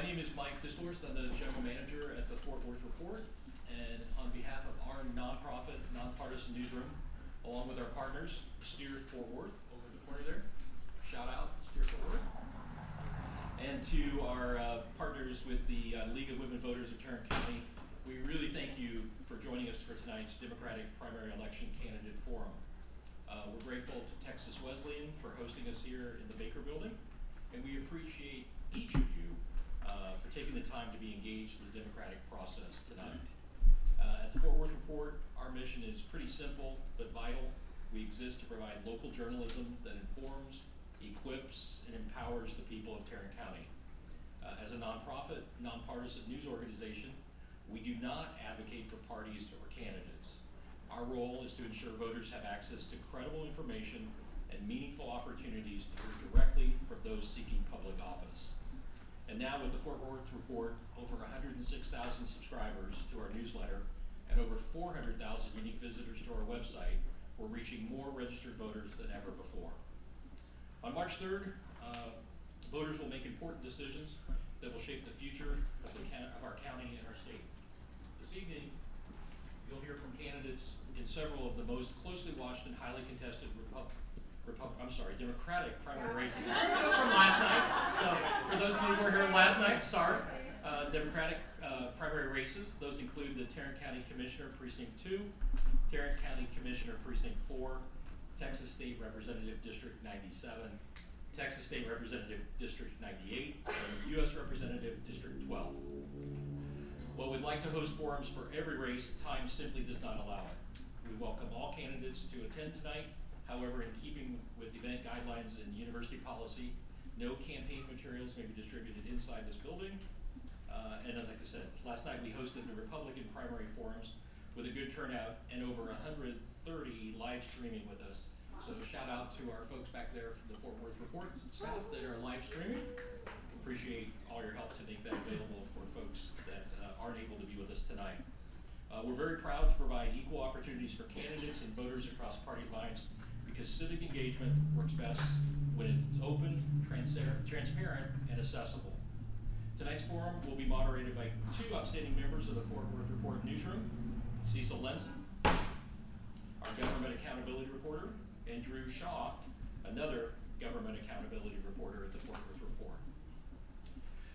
My name is Mike Distorst. I'm the General Manager at the Fort Worth Report, and on behalf of our nonprofit, nonpartisan newsroom, along with our partners, Steer Fort Worth, over in the corner there, shout out Steer Fort Worth, and to our partners with the League of Women Voters of Tarrant County, we really thank you for joining us for tonight's Democratic Primary Election Candidate Forum. We're grateful to Texas Wesleyan for hosting us here in the Baker Building, and we appreciate each of you for taking the time to be engaged in the democratic process tonight. At the Fort Worth Report, our mission is pretty simple but vital. We exist to provide local journalism that informs, equips, and empowers the people of Tarrant County. As a nonprofit, nonpartisan news organization, we do not advocate for parties or candidates. Our role is to ensure voters have access to credible information and meaningful opportunities to hear directly from those seeking public office. And now with the Fort Worth Report, over 106,000 subscribers to our newsletter and over 400,000 unique visitors to our website, we're reaching more registered voters than ever before. On March 3rd, voters will make important decisions that will shape the future of our county and our state. This evening, you'll hear from candidates in several of the most closely watched and highly contested Democratic primary races. That was from last night. So for those of you who were here last night, sorry. Democratic primary races. Those include the Tarrant County Commissioner Precinct 2, Tarrant County Commissioner Precinct 4, Texas State Representative District 97, Texas State Representative District 98, and U.S. Representative District 12. While we'd like to host forums for every race, time simply does not allow it. We welcome all candidates to attend tonight. However, in keeping with event guidelines and university policy, no campaign materials may be distributed inside this building. And like I said, last night we hosted the Republican primary forums with a good turnout and over 130 live streaming with us. So shout out to our folks back there from the Fort Worth Report staff that are live streaming. Appreciate all your help to make that available for folks that aren't able to be with us tonight. We're very proud to provide equal opportunities for candidates and voters across party lines because civic engagement works best when it's open, transparent, and accessible. Tonight's forum will be moderated by two outstanding members of the Fort Worth Report newsroom, Cecil Lenson, our government accountability reporter, and Drew Shaw, another government accountability reporter at the Fort Worth Report.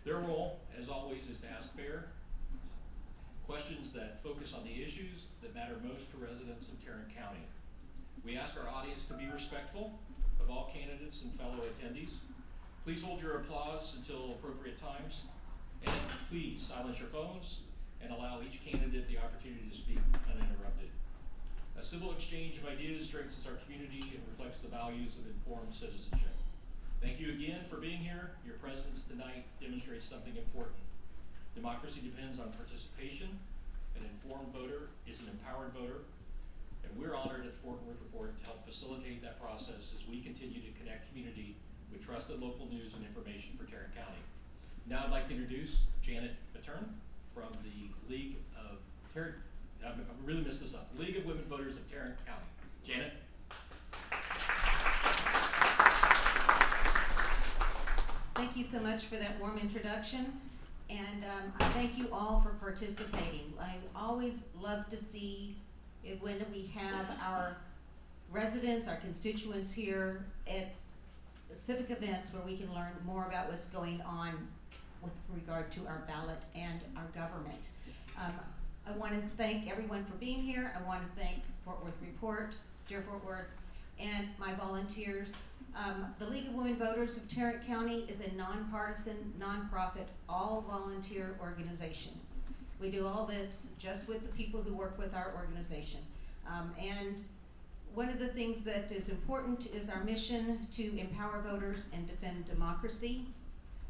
Their role, as always, is to ask fair questions that focus on the issues that matter most to residents of Tarrant County. We ask our audience to be respectful of all candidates and fellow attendees. Please hold your applause until appropriate times, and please silence your phones and allow each candidate the opportunity to speak uninterrupted. A civil exchange of ideas strengthens our community and reflects the values of informed citizenship. Thank you again for being here. Your presence tonight demonstrates something important. Democracy depends on participation. An informed voter is an empowered voter. And we're honored at the Fort Worth Report to help facilitate that process as we continue to connect community with trusted local news and information for Tarrant County. Now I'd like to introduce Janet Matern from the League of Tarrant, I really messed this up, League of Women Voters of Tarrant County. Janet. Thank you so much for that warm introduction, and I thank you all for participating. I always love to see it when we have our residents, our constituents here at civic events where we can learn more about what's going on with regard to our ballot and our government. I want to thank everyone for being here. I want to thank Fort Worth Report, Steer Fort Worth, and my volunteers. The League of Women Voters of Tarrant County is a nonpartisan, nonprofit, all-volunteer organization. We do all this just with the people who work with our organization. And one of the things that is important is our mission to empower voters and defend democracy.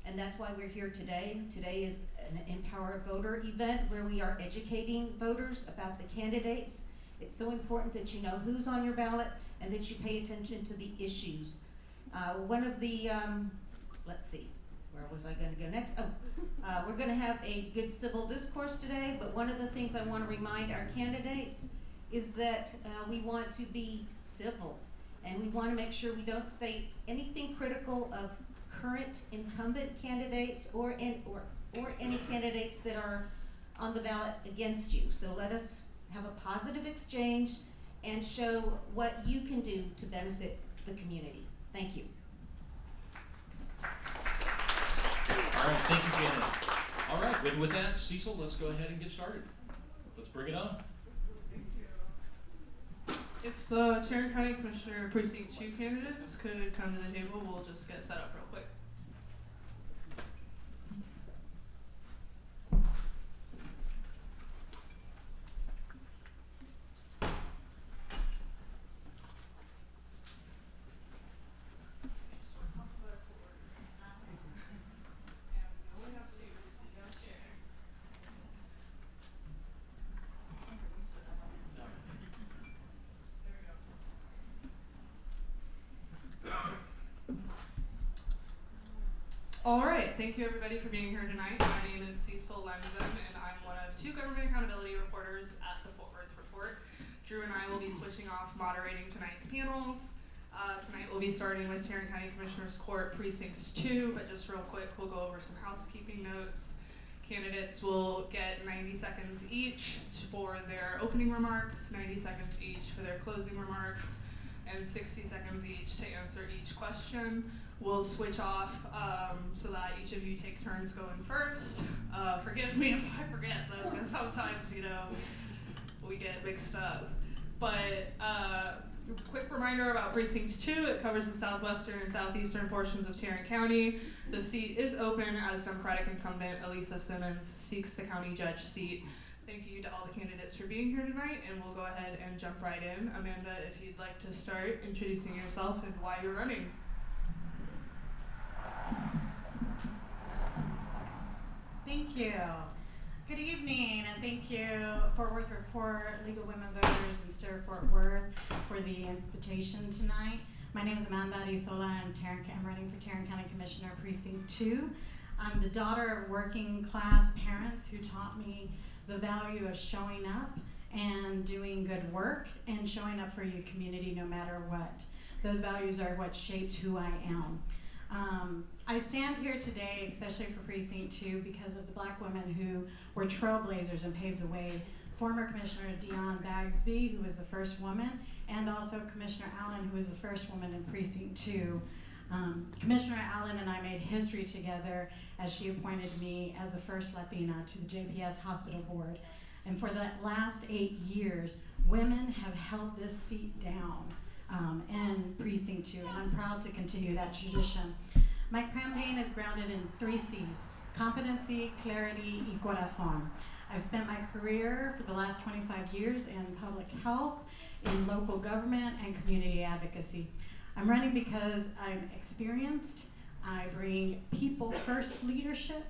And that's why we're here today. Today is an Empower Voter event where we are educating voters about the candidates. It's so important that you know who's on your ballot and that you pay attention to the issues. One of the, let's see, where was I going to go next? We're going to have a good civil discourse today, but one of the things I want to remind our candidates is that we want to be civil, and we want to make sure we don't say anything critical of current incumbent candidates or or any candidates that are on the ballot against you. So let us have a positive exchange and show what you can do to benefit the community. Thank you. All right, thank you, Janet. All right, and with that, Cecil, let's go ahead and get started. Let's bring it on. If the Tarrant County Commissioner Precinct 2 candidates could come to the table, we'll just get set up real quick. All right, thank you everybody for being here tonight. My name is Cecil Lenzen, and I'm one of 2 government accountability reporters at the Fort Worth Report. Drew and I will be switching off moderating tonight's panels. Tonight we'll be starting with Tarrant County Commissioners Court Precinct 2, but just real quick, we'll go over some housekeeping notes. Candidates will get 90 seconds each for their opening remarks, 90 seconds each for their closing remarks, and 60 seconds each to answer each question. We'll switch off so that each of you take turns going first. Forgive me if I forget though, because sometimes, we get mixed up. But quick reminder about Precinct 2, it covers the southwestern and southeastern portions of Tarrant County. The seat is open as Democratic incumbent Elisa Simmons seeks the county judge seat. Thank you to all the candidates for being here tonight, and we'll go ahead and jump right in. Amanda, if you'd like to start introducing yourself and why you're running. Thank you. Good evening, and thank you, Fort Worth Report, League of Women Voters, and Stir Fort Worth for the invitation tonight. My name is Amanda Arizola. I'm running for Tarrant County Commissioner Precinct 2. I'm the daughter of working class parents who taught me the value of showing up and doing good work and showing up for your community no matter what. Those values are what shaped who I am. I stand here today, especially for Precinct 2, because of the Black women who were trailblazers and paved the way. Former Commissioner Dion Bagsby, who was the first woman, and also Commissioner Allen, who was the first woman in Precinct 2. Commissioner Allen and I made history together as she appointed me as the first Latina to the JPS Hospital Board. And for the last 8 years, women have held this seat down in Precinct 2, and I'm proud to continue that tradition. My campaign is grounded in 3 C's: competency, clarity, y corazon. I've spent my career for the last 25 years in public health, in local government, and community advocacy. I'm running because I'm experienced, I bring people first leadership,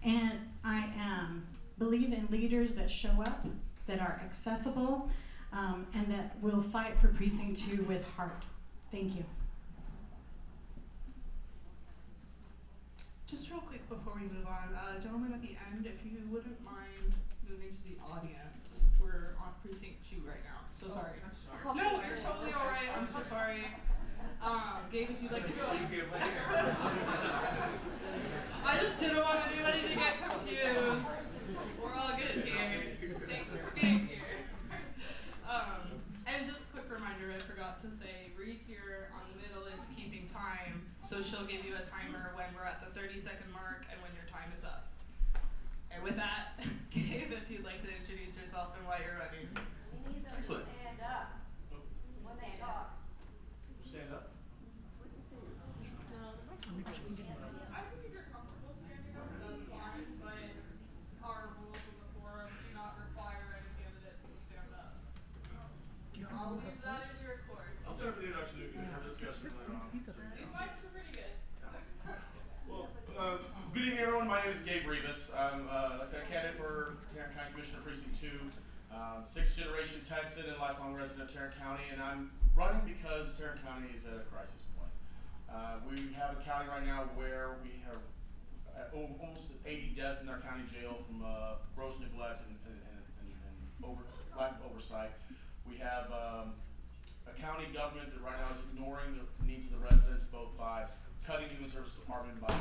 and I believe in leaders that show up, that are accessible, and that will fight for Precinct 2 with heart. Thank you. Just real quick before we move on, gentlemen at the end, if you wouldn't mind moving to the audience. We're on Precinct 2 right now, so sorry. I'm sorry. No, you're totally all right. I'm so sorry. Gabe, if you'd like to go. I just didn't want anybody to get confused. We're all good here. Thank you for being here. And just a quick reminder, I forgot to say, Reed here on the middle is keeping time, so she'll give you a timer when we're at the 30-second mark and when your time is up. And with that, Gabe, if you'd like to introduce yourself and why you're running. We need them to Excellent. stand up when they talk. Stand up. I think if you're comfortable standing up, that's fine, but our rules of the forum do not require any candidates to stand up. I'll leave that in your court. I'll set up the introduction for discussion later on. These mics are pretty good. Well, good evening, everyone. My name is Gabe Rivas. I'm like I said, a candidate for Tarrant County Commissioner Precinct 2, 6th generation Texan and lifelong resident of Tarrant County, and I'm running because Tarrant County is at a crisis point. We have a county right now where we have almost 80 deaths in our county jail from gross neglect and lack of oversight. We have a county government that right now is ignoring the needs of the residents, both by cutting the human services department by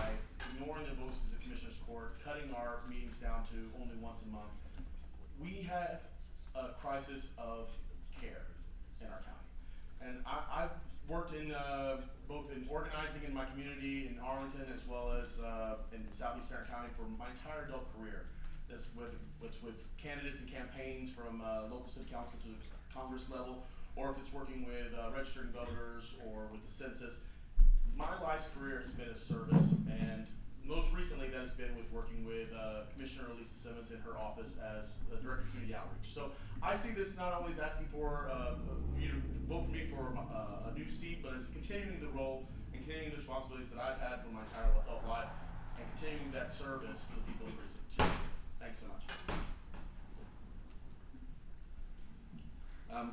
ignoring the voices of the Commissioners Court, cutting our meetings down to only once a month. We have a crisis of care in our county. And I've worked in both in organizing in my community in Arlington as well as in Southeast Tarrant County for my entire adult career. That's with candidates and campaigns from local city council to Congress level, or if it's working with registering voters or with the census. My life's career has been of service, and most recently that has been with working with Commissioner Lisa Simmons in her office as Director of Community Outreach. So I see this not only as asking for you to vote for me for a new seat, but as continuing the role and continuing the responsibilities that I've had for my entire adult life, and continuing that service to the people of Precinct 2. Thanks so much.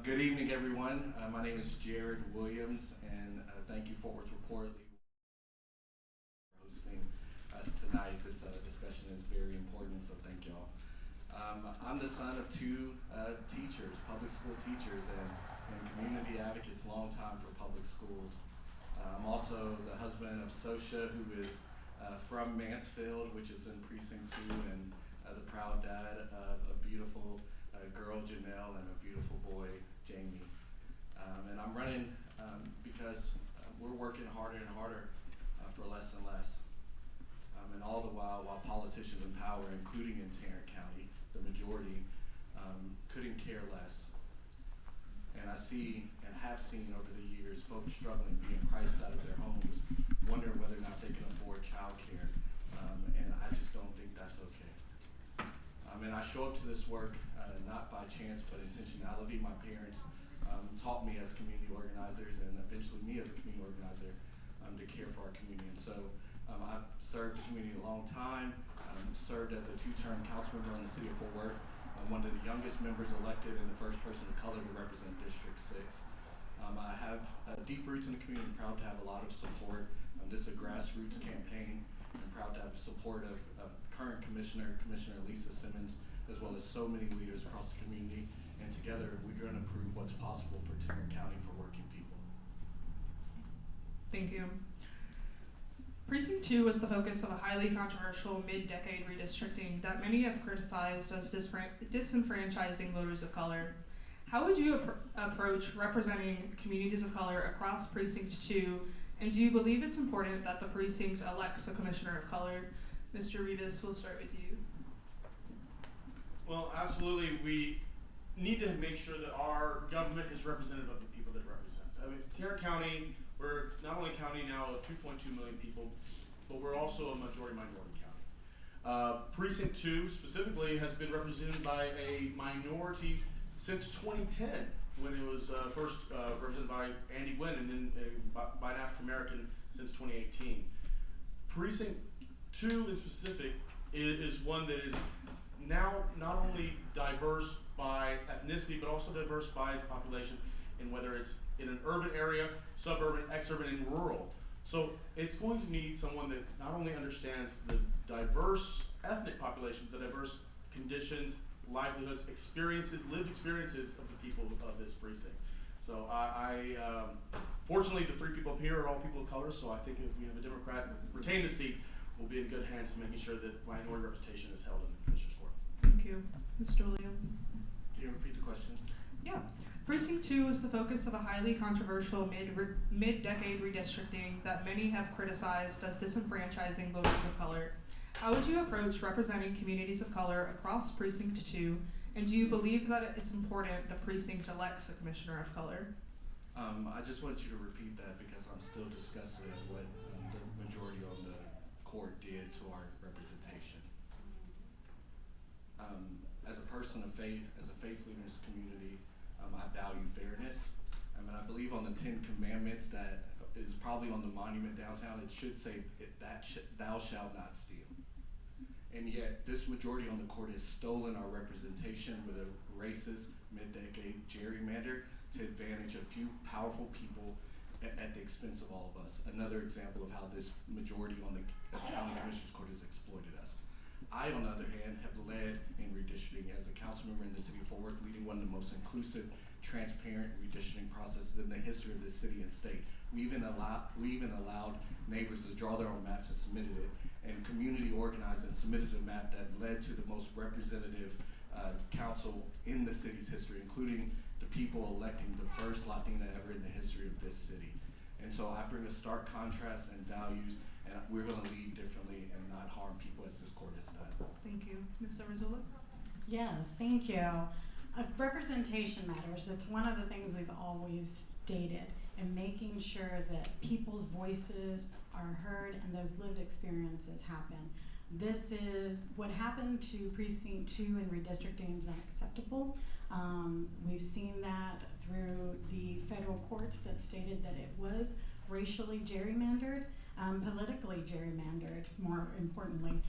Good evening, everyone. My name is Jared Williams, and thank you, Fort Worth Report, for hosting us tonight. This discussion is very important, so thank y'all. I'm the son of two teachers, public school teachers, and community advocates, long time for public schools. I'm also the husband of Sosha, who is from Mansfield, which is in Precinct 2, and the proud dad of a beautiful girl, Janelle, and a beautiful boy, Jamie. And I'm running because we're working harder and harder for less and less. And all the while politicians in power, including in Tarrant County, the majority, couldn't care less. And I see and have seen over the years folks struggling, being priced out of their homes, wondering whether or not they can afford childcare. And I just don't think that's okay. And I show up to this work not by chance but intentionality. My parents taught me as community organizers, and eventually me as a community organizer, to care for our community. And so I've served the community a long time, served as a 2-term council member in the city of Fort Worth. I'm one of the youngest members elected and the first person of color to represent District 6. I have deep roots in the community. I'm proud to have a lot of support. This is a grassroots campaign. I'm proud to have the support of current Commissioner Lisa Simmons, as well as so many leaders across the community. And together, we're going to prove what's possible for Tarrant County for working people. Thank you. Precinct 2 was the focus of a highly controversial mid-decade redistricting that many have criticized as disenfranchising voters of color. How would you approach representing communities of color across Precinct 2, and do you believe it's important that the precinct elects a commissioner of color? Mr. Rivas, we'll start with you. Well, absolutely. We need to make sure that our government is representative of the people that it represents. I mean, Tarrant County, we're not only a county now of 2.2 million people, but we're also a majority-minority county. Precinct 2 specifically has been represented by a minority since 2010, when it was first represented by Andy Wynn, and then by an African American since 2018. Precinct 2 in specific is one that is now not only diverse by ethnicity, but also diverse by its population, in whether it's in an urban area, suburban, exurban, and rural. So it's going to need someone that not only understands the diverse ethnic population, but the diverse conditions, livelihoods, experiences, lived experiences of the people of this precinct. So fortunately, the 3 people up here are all people of color, so I think if we have a Democrat retain the seat, we'll be in good hands to making sure that minority representation is held in the Commissioner's Court. Thank you. Mr. Williams. Can you repeat the question? Yeah. Precinct 2 was the focus of a highly controversial mid-decade redistricting that many have criticized as disenfranchising voters of color. How would you approach representing communities of color across Precinct 2, and do you believe that it's important the precinct elects a commissioner of color? I just want you to repeat that because I'm still discussing what the majority on the court did to our representation. As a person of faith, as a faith leader in this community, I value fairness. And I believe on the 10 Commandments that is probably on the monument downtown, it should say, thou shalt not steal. And yet, this majority on the court has stolen our representation with a racist, mid-decade gerrymander to advantage a few powerful people at the expense of all of us. Another example of how this majority on the county commissioners court has exploited us. I, on the other hand, have led in redistricting as a council member in the city of Fort Worth, leading one of the most inclusive transparent redistricting processes in the history of this city and state. We even allowed neighbors to draw their own maps and submitted it, and community organized and submitted a map that led to the most representative council in the city's history, including the people electing the first Latina ever in the history of this city. And so I bring a stark contrast and values, and we're going to lead differently and not harm people as this court has done. Thank you. Ms. Arizula? Yes, thank you. Representation matters. It's one of the things we've always stated, and making sure that people's voices are heard and those lived experiences happen. This is what happened to Precinct 2 in redistricting is unacceptable. We've seen that through the federal courts that stated that it was racially gerrymandered, politically gerrymandered, more importantly.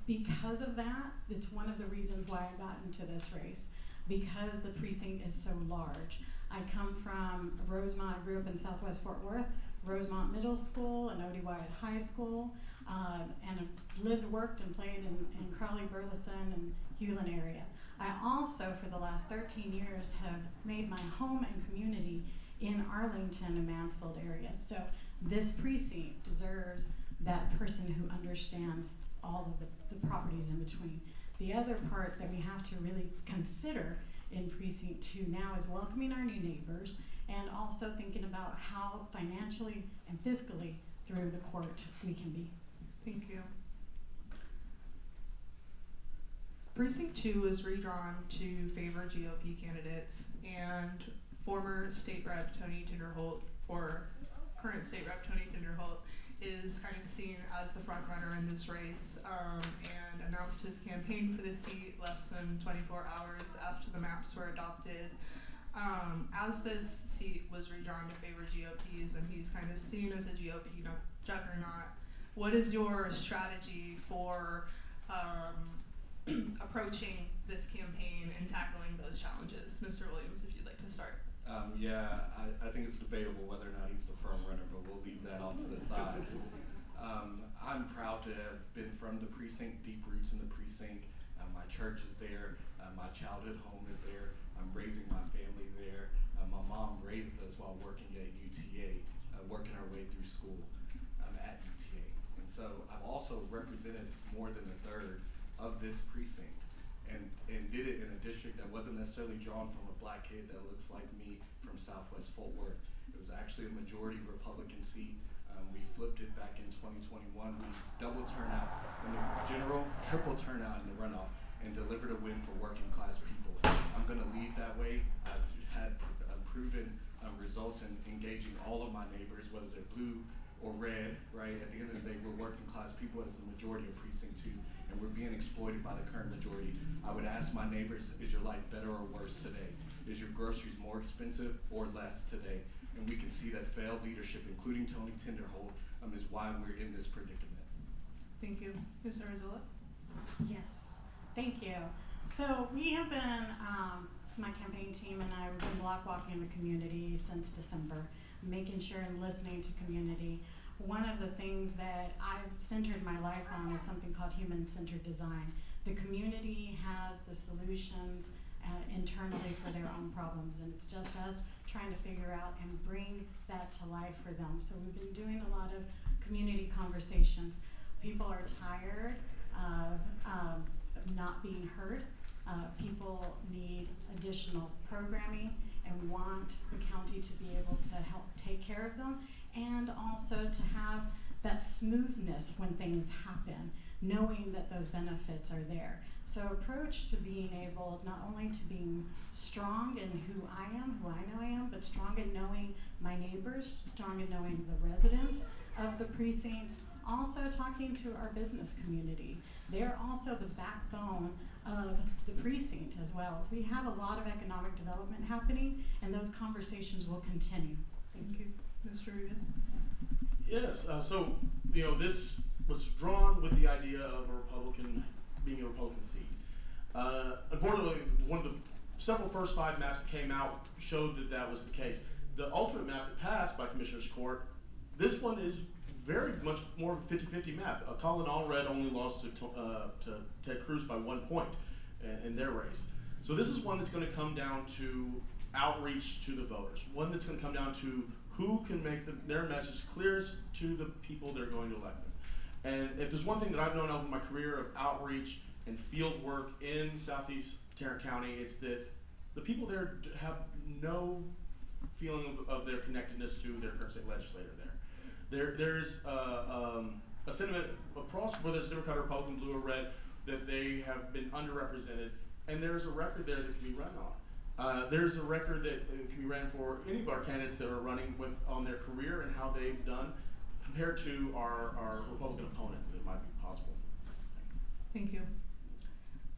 Because of that, it's one of the reasons why I got into this race, because the precinct is so large. I come from Rosemont. I grew up in Southwest Fort Worth, Rosemont Middle School and Odie Wyatt High School, and have lived, worked, and played in Crowley, Burleson, and Hewlin area. I also, for the last 13 years, have made my home and community in Arlington and Mansfield area. So this precinct deserves that person who understands all of the properties in between. The other part that we have to really consider in Precinct 2 now is welcoming our new neighbors and also thinking about how financially and fiscally through the court we can be. Thank you. Precinct 2 was redrawn to favor GOP candidates, and former State Rep Tony Tinderholt, or current State Rep Tony Tinderholt, is kind of seen as the front runner in this race, and announced his campaign for the seat less than 24 hours after the maps were adopted. As this seat was redrawn to favor GOPs and he's kind of seen as a GOP juggernaut, what is your strategy for approaching this campaign and tackling those challenges? Mr. Williams, if you'd like to start. I think it's debatable whether or not he's the front runner, but we'll leave that off to the side. I'm proud to have been from the precinct, deep roots in the precinct. My church is there. My childhood home is there. I'm raising my family there. My mom raised us while working at UTA, working our way through school at UTA. And so I've also represented more than a third of this precinct. And did it in a district that wasn't necessarily drawn from a black kid that looks like me from Southwest Fort Worth. It was actually a majority Republican seat. We flipped it back in 2021. We double turnout in the general, triple turnout in the runoff, and delivered a win for working class people. I'm gonna lead that way. I've had proven results in engaging all of my neighbors, whether they're blue or red, right? At the end of the day, we're working class people as the majority of Precinct 2, and we're being exploited by the current majority. I would ask my neighbors, is your life better or worse today? Is your groceries more expensive or less today? And we can see that failed leadership, including Tony Tinderholt, is why we're in this predicament. Thank you. Ms. Arizula? Yes, thank you. So we have been, my campaign team and I have been block walking the community since December, making sure and listening to community. One of the things that I've centered my life on is something called human-centered design. The community has the solutions internally for their own problems, and it's just us trying to figure out and bring that to life for them. So we've been doing a lot of community conversations. People are tired of not being heard. People need additional programming and want the county to be able to help take care of them, and also to have that smoothness when things happen, knowing that those benefits are there. So approach to being able not only to being strong in who I am, who I know I am, but strong in knowing my neighbors, strong in knowing the residents of the precinct, also talking to our business community. They're also the backbone of the precinct as well. We have a lot of economic development happening, and those conversations will continue. Thank you. Mr. Rivas? Yes, so, this was drawn with the idea of being a Republican seat. Unfortunately, one of the several first 5 maps that came out showed that that was the case. The ultimate map that passed by Commissioner's Court, this one is very much more of a 50-50 map. Colin Allred only lost to Ted Cruz by 1 point in their race. So this is one that's going to come down to outreach to the voters. One that's going to come down to who can make their message clearest to the people that are going to elect them. And if there's one thing that I've known over my career of outreach and field work in Southeast Tarrant County, it's that the people there have no feeling of their connectedness to their current state legislator there. There's a sentiment across, whether it's Democrat or Republican, blue or red, that they have been underrepresented, and there's a record there that can be run on. There's a record that can be ran for any of our candidates that are running on their career and how they've done compared to our Republican opponent that might be possible. Thank you.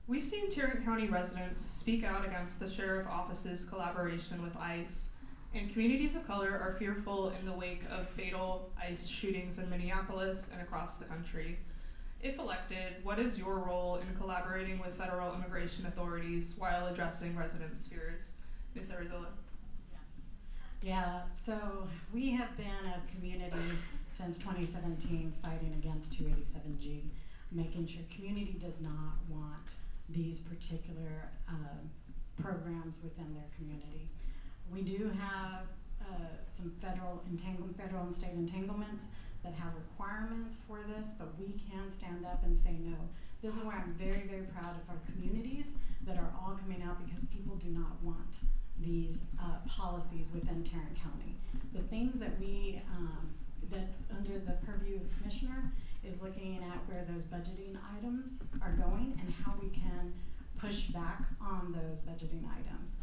We've seen Tarrant County residents speak out against the Sheriff Office's collaboration with ICE, and communities of color are fearful in the wake of fatal ICE shootings in Minneapolis and across the country. If elected, what is your role in collaborating with federal immigration authorities while addressing residents' fears? Ms. Arizona. Yeah, so we have been a community since 2017 fighting against 287G, making sure community does not want these particular programs within their community. We do have some federal and state entanglements that have requirements for this, but we can stand up and say no. This is where I'm very, very proud of our communities that are all coming out, because people do not want these policies within Tarrant County. The things that that's under the purview of the commissioner is looking at where those budgeting items are going and how we can push back on those budgeting items.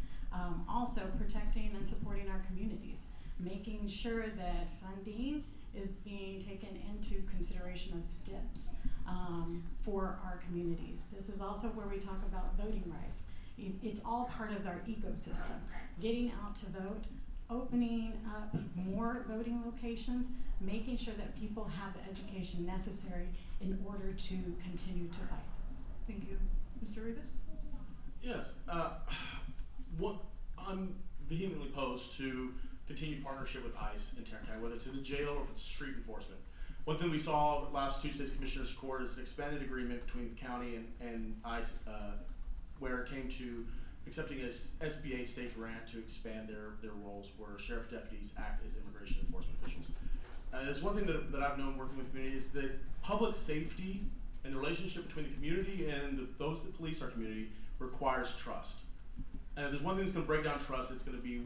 Also protecting and supporting our communities, making sure that funding is being taken into consideration as steps for our communities. This is also where we talk about voting rights. It's all part of our ecosystem. Getting out to vote, opening up more voting locations, making sure that people have the education necessary in order to continue to fight. Thank you. Mr. Rivas? Yes, I'm vehemently opposed to continued partnership with ICE in Tarrant County, whether it's in the jail or if it's street enforcement. One thing we saw last Tuesday's Commissioner's Court is an expanded agreement between the county and ICE, where it came to accepting a SBA state grant to expand their roles, where sheriff deputies act as immigration enforcement officials. There's one thing that I've known working with the community is that public safety and the relationship between the community and those that police our community requires trust. And if there's one thing that's going to break down trust, it's going to be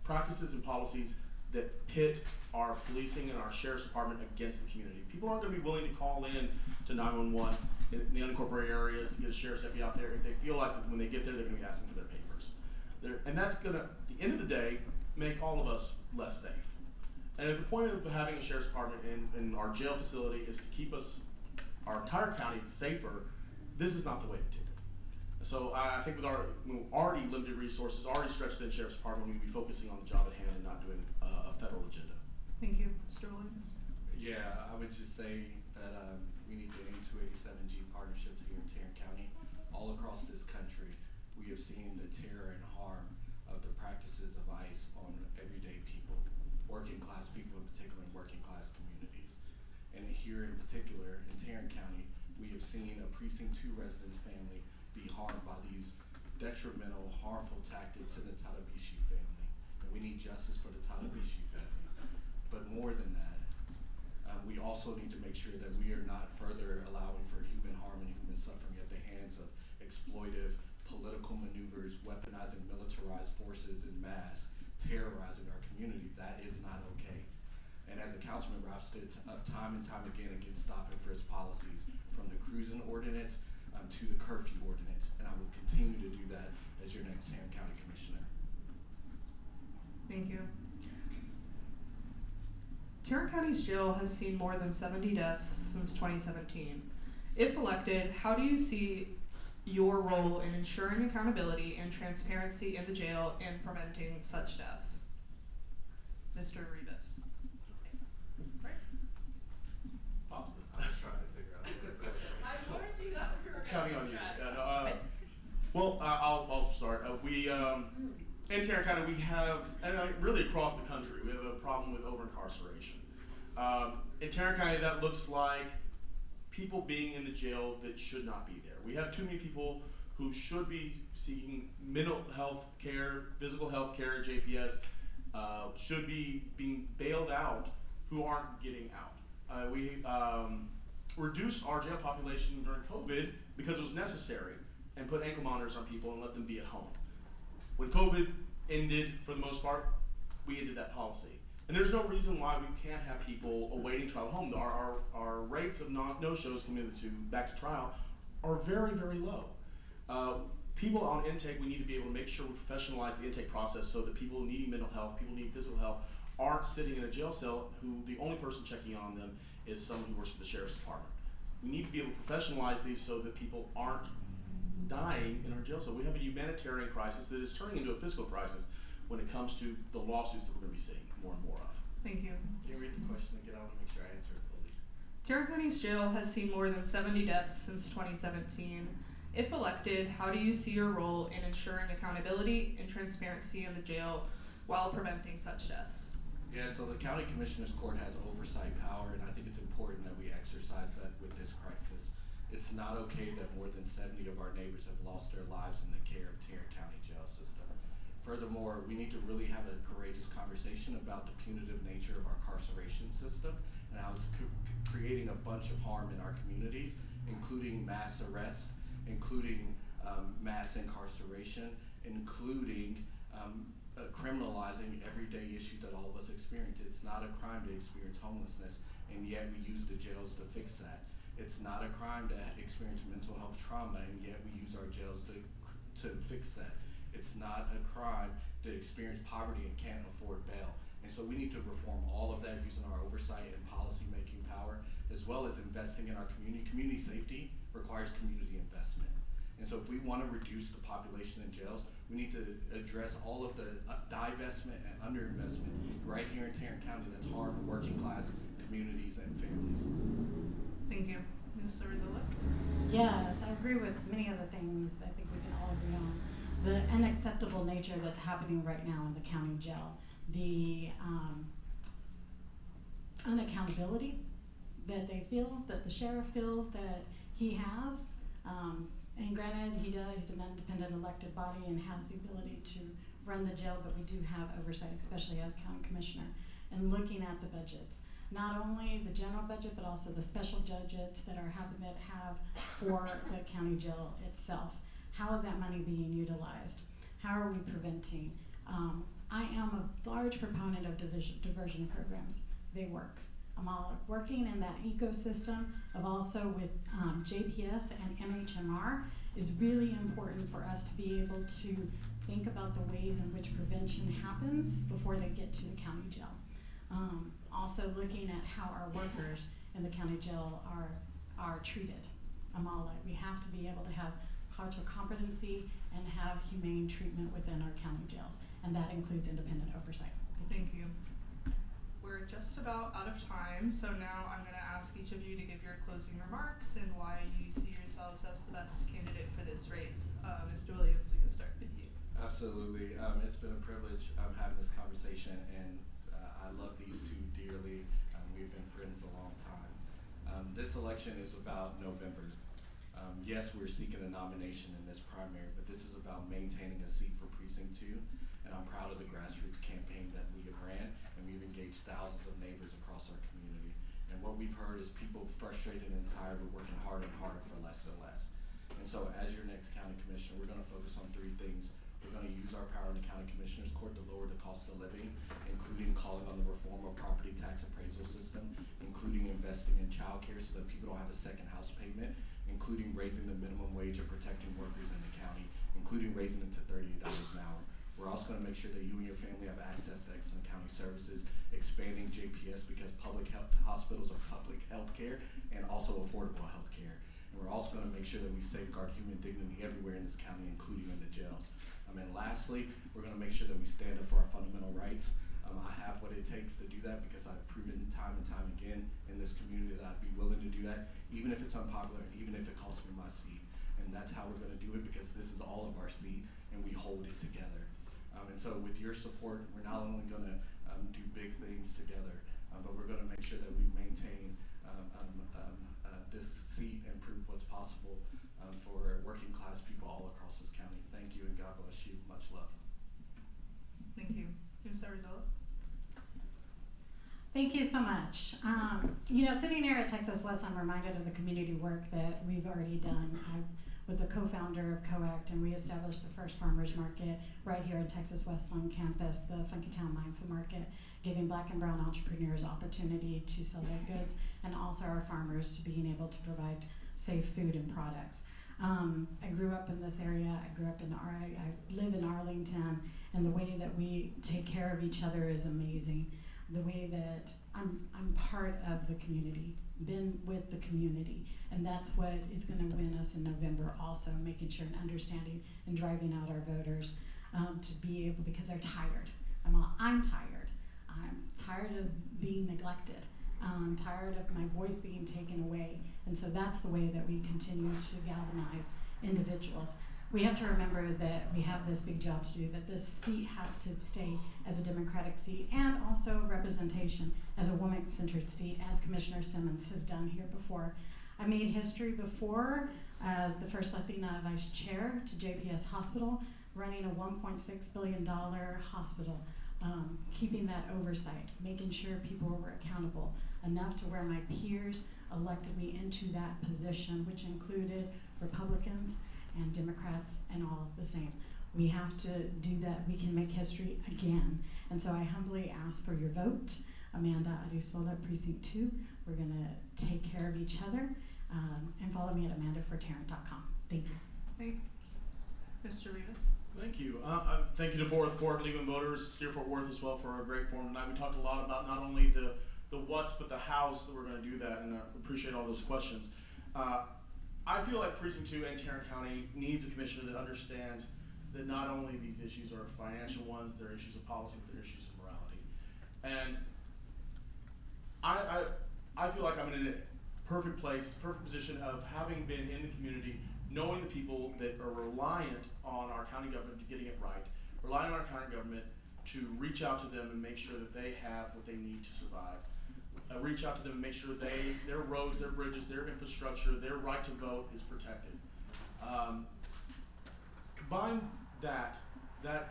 practices and policies that pit our policing and our sheriff's department against the community. People aren't going to be willing to call in to 911 in the unincorporated areas to get a sheriff's deputy out there if they feel like that when they get there they're going to be asking for their papers. And that's going to, at the end of the day, make all of us less safe. And if the point of having a sheriff's department in our jail facility is to keep our entire county safer, this is not the way to do it. So I think with our already limited resources, already stretched thin sheriff's department, we need to be focusing on the job at hand and not doing a federal agenda. Thank you. Mr. Williams? Yeah, I would just say that we need to end 287G partnerships here in Tarrant County. All across this country, we have seen the terror and harm of the practices of ICE on everyday people, working class people in particular, and working class communities. And here in particular, in Tarrant County, we have seen a Precinct 2 resident's family be harmed by these detrimental, harmful tactics in the Tadabishi family. And we need justice for the Tadabishi family. But more than that, we also need to make sure that we are not further allowing for human harm and human suffering at the hands of exploitive political maneuvers, weaponizing militarized forces en masse, terrorizing our community. That is not okay. And as a council member, I've stood up time and time again against stop and frisk policies, from the cruising ordinance to the curfew ordinance, and I will continue to do that as your next Tarrant County Commissioner. Thank you. Tarrant County's jail has seen more than 70 deaths since 2017. If elected, how do you see your role in ensuring accountability and transparency in the jail and preventing such deaths? Mr. Rivas. Great. Positive. I was trying to figure out this. I warned you that we were Counting on gonna you. try. Yeah, no, I'll start. We in Tarrant County we have, and really across the country, we have a problem with over-incarceration. In Tarrant County, that looks like people being in the jail that should not be there. We have too many people who should be seeking mental health care, physical health care, JPS, should be being bailed out who aren't getting out. We reduced our jail population during COVID because it was necessary and put ankle monitors on people and let them be at home. When COVID ended, for the most part, we ended that policy. And there's no reason why we can't have people awaiting trial at home. Our rates of no-shows coming back to trial are very, very low. People on intake, we need to be able to make sure we professionalize the intake process so that people needing mental health, people needing physical health, aren't sitting in a jail cell who the only person checking on them is someone who works for the sheriff's department. We need to be able to professionalize these so that people aren't dying in our jail cell. We have a humanitarian crisis that is turning into a physical crisis when it comes to the lawsuits that we're going to be seeing more and more of. Thank you. Can you read the question again? I want to make sure I answer it fully. Tarrant County's jail has seen more than 70 deaths since 2017. If elected, how do you see your role in ensuring accountability and transparency in the jail while preventing such deaths? Yeah, so the County Commissioner's Court has oversight power, and I think it's important that we exercise that with this crisis. It's not okay that more than 70 of our neighbors have lost their lives in the care of Tarrant County jail system. Furthermore, we need to really have a courageous conversation about the punitive nature of our incarceration system and how it's creating a bunch of harm in our communities, including mass arrests, including mass incarceration, including criminalizing everyday issues that all of us experience. It's not a crime to experience homelessness, and yet we use the jails to fix that. It's not a crime to experience mental health trauma, and yet we use our jails to fix that. It's not a crime to experience poverty and can't afford bail. And so we need to reform all of that using our oversight and policy making power, as well as investing in our community. Community safety requires community investment. And so if we want to reduce the population in jails, we need to address all of the divestment and underinvestment right here in Tarrant County that's harmed working class communities and families. Thank you. Ms. Arzola? Yes, I agree with many of the things I think we can all agree on. The unacceptable nature that's happening right now in the county jail, the unaccountability that they feel, that the sheriff feels that he has, and granted, he's an independent elected body and has the ability to run the jail, but we do have oversight, especially as county commissioner, and looking at the budgets. Not only the general budget, but also the special budgets that have for the county jail itself. How is that money being utilized? How are we preventing? I am a large proponent of diversion programs. They work. I'm all working in that ecosystem of also with JPS and MHMR is really important for us to be able to think about the ways in which prevention happens before they get to the county jail. Also looking at how our workers in the county jail are treated. We have to be able to have cultural competency and have humane treatment within our county jails, and that includes independent oversight. Thank you. We're just about out of time, so now I'm going to ask each of you to give your closing remarks and why you see yourselves as the best candidate for this race. Mr. Williams, we can start with you. Absolutely. It's been a privilege having this conversation, and I love these two dearly. We've been friends a long time. This election is about November. Yes, we're seeking a nomination in this primary, but this is about maintaining a seat for Precinct 2, and I'm proud of the grassroots campaign that we have ran, and we've engaged thousands of neighbors across our community. And what we've heard is people frustrated and tired of working harder and harder for less and less. And so as your next county commissioner, we're going to focus on three things. We're going to use our power in the county commissioner's court to lower the cost of living, including calling on the reform of property tax appraisal system, including investing in childcare so that people don't have a second house payment, including raising the minimum wage and protecting workers in the county, including raising it to $38 an hour. We're also going to make sure that you and your family have access to excellent county services, expanding JPS because public health hospitals are public health care and also affordable health care. And we're also going to make sure that we safeguard human dignity everywhere in this county, including in the jails. And lastly, we're going to make sure that we stand up for our fundamental rights. I have what it takes to do that because I've proven time and time again in this community that I'd be willing to do that, even if it's unpopular, and even if it costs me my seat. And that's how we're going to do it because this is all of our seat and we hold it together. And so with your support, we're not only going to do big things together, but we're going to make sure that we maintain this seat and prove what's possible for working class people all across this county. Thank you and God bless you. Much love. Thank you. Ms. Arizona? Thank you so much. Sitting here at Texas West, I'm reminded of the community work that we've already done. I was a co-founder of COACT, and we established the first farmers market right here in Texas West on campus, the Funky Town Mindful Market, giving Black and brown entrepreneurs opportunity to sell their goods, and also our farmers to being able to provide safe food and products. I grew up in this area. I live in Arlington, and the way that we take care of each other is amazing. The way that I'm part of the community, been with the community, and that's what is going to win us in November. Also, making sure and understanding and driving out our voters to be able, because they're tired. I'm tired. I'm tired of being neglected. I'm tired of my voice being taken away, and so that's the way that we continue to galvanize individuals. We have to remember that we have this big job to do, that this seat has to stay as a Democratic seat, and also representation as a woman-centered seat, as Commissioner Simmons has done here before. I made history before as the first Latina vice chair to JPS Hospital, running a $1.6 billion hospital, keeping that oversight, making sure people were accountable enough to where my peers elected me into that position, which included Republicans and Democrats and all the same. We have to do that. We can make history again. And so I humbly ask for your vote. Amanda Arisola, Precinct 2. We're gonna take care of each other. And follow me at amandafortarrant.com. Thank you. Thank you. Mr. Rivas? Thank you. Thank you to Fort Worth Legal and Voters, Steer Fort Worth as well for a great forum tonight. We talked a lot about not only the what's, but the hows that we're going to do that, and appreciate all those questions. I feel like Precinct 2 and Tarrant County needs a commissioner that understands that not only these issues are financial ones, they're issues of policy, but they're issues of morality. And I feel like I'm in a perfect place, perfect position of having been in the community, knowing the people that are reliant on our county government to getting it right, relying on our county government to reach out to them and make sure that they have what they need to survive. Reach out to them and make sure their roads, their bridges, their infrastructure, their right to vote is protected. Combine that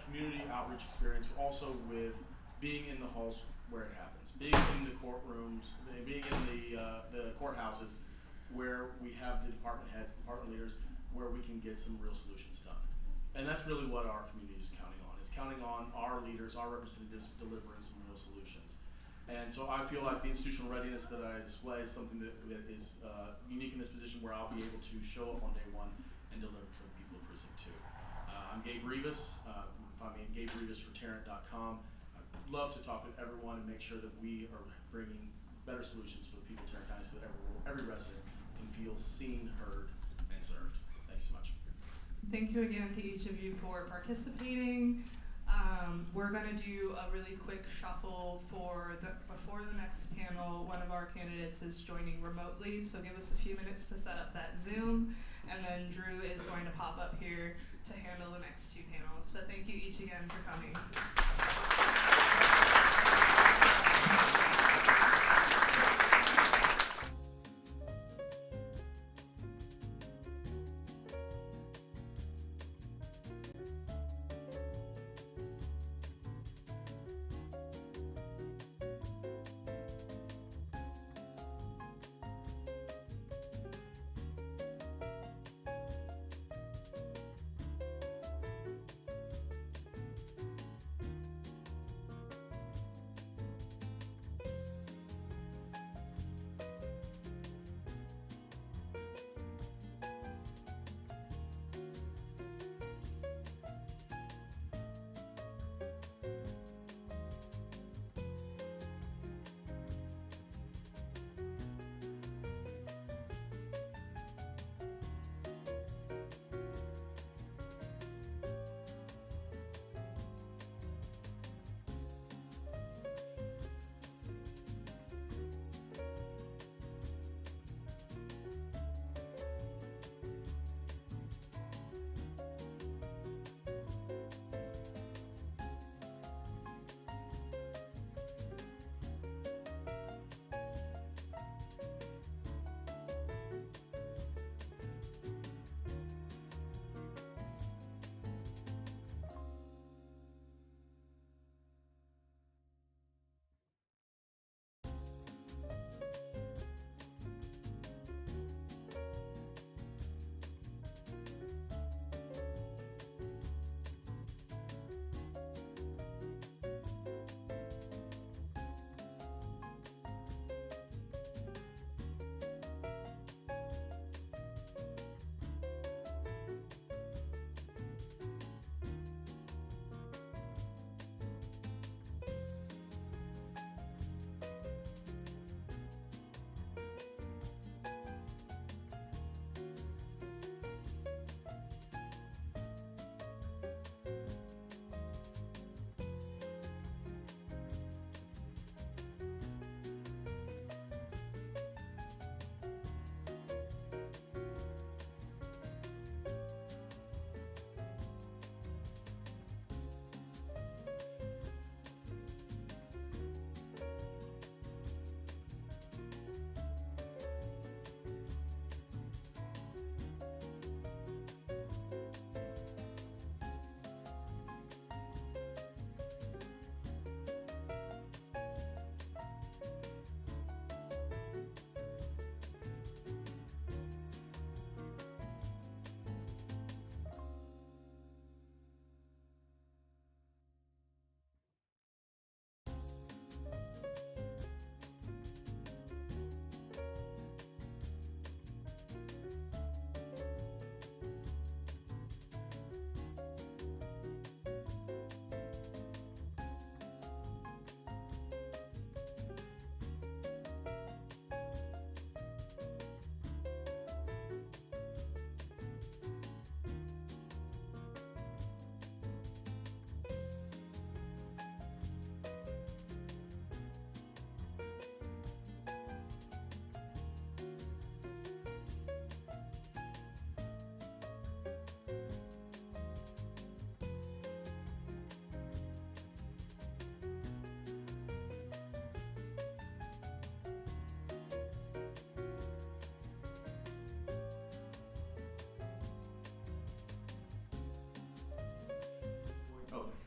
community outreach experience also with being in the halls where it happens, being in the courtrooms, being in the courthouses where we have the department heads, department leaders, where we can get some real solutions done. And that's really what our community is counting on. It's counting on our leaders, our representatives delivering some real solutions. And so I feel like the institutional readiness that I display is something that is unique in this position, where I'll be able to show up on day one and deliver for the people of Precinct 2. I'm Gabe Rivas. You can find me at GabeRivasForTarrant.com. I'd love to talk with everyone and make sure that we are bringing better solutions for the people of Tarrant County, so that every resident can feel seen, heard, and served. Thanks so much. Thank you again to each of you for participating. We're going to do a really quick shuffle before the next panel. One of our candidates is joining remotely, so give us a few minutes to set up that Zoom, and then Drew is going to pop up here to handle the next two panels. But thank you each again for coming.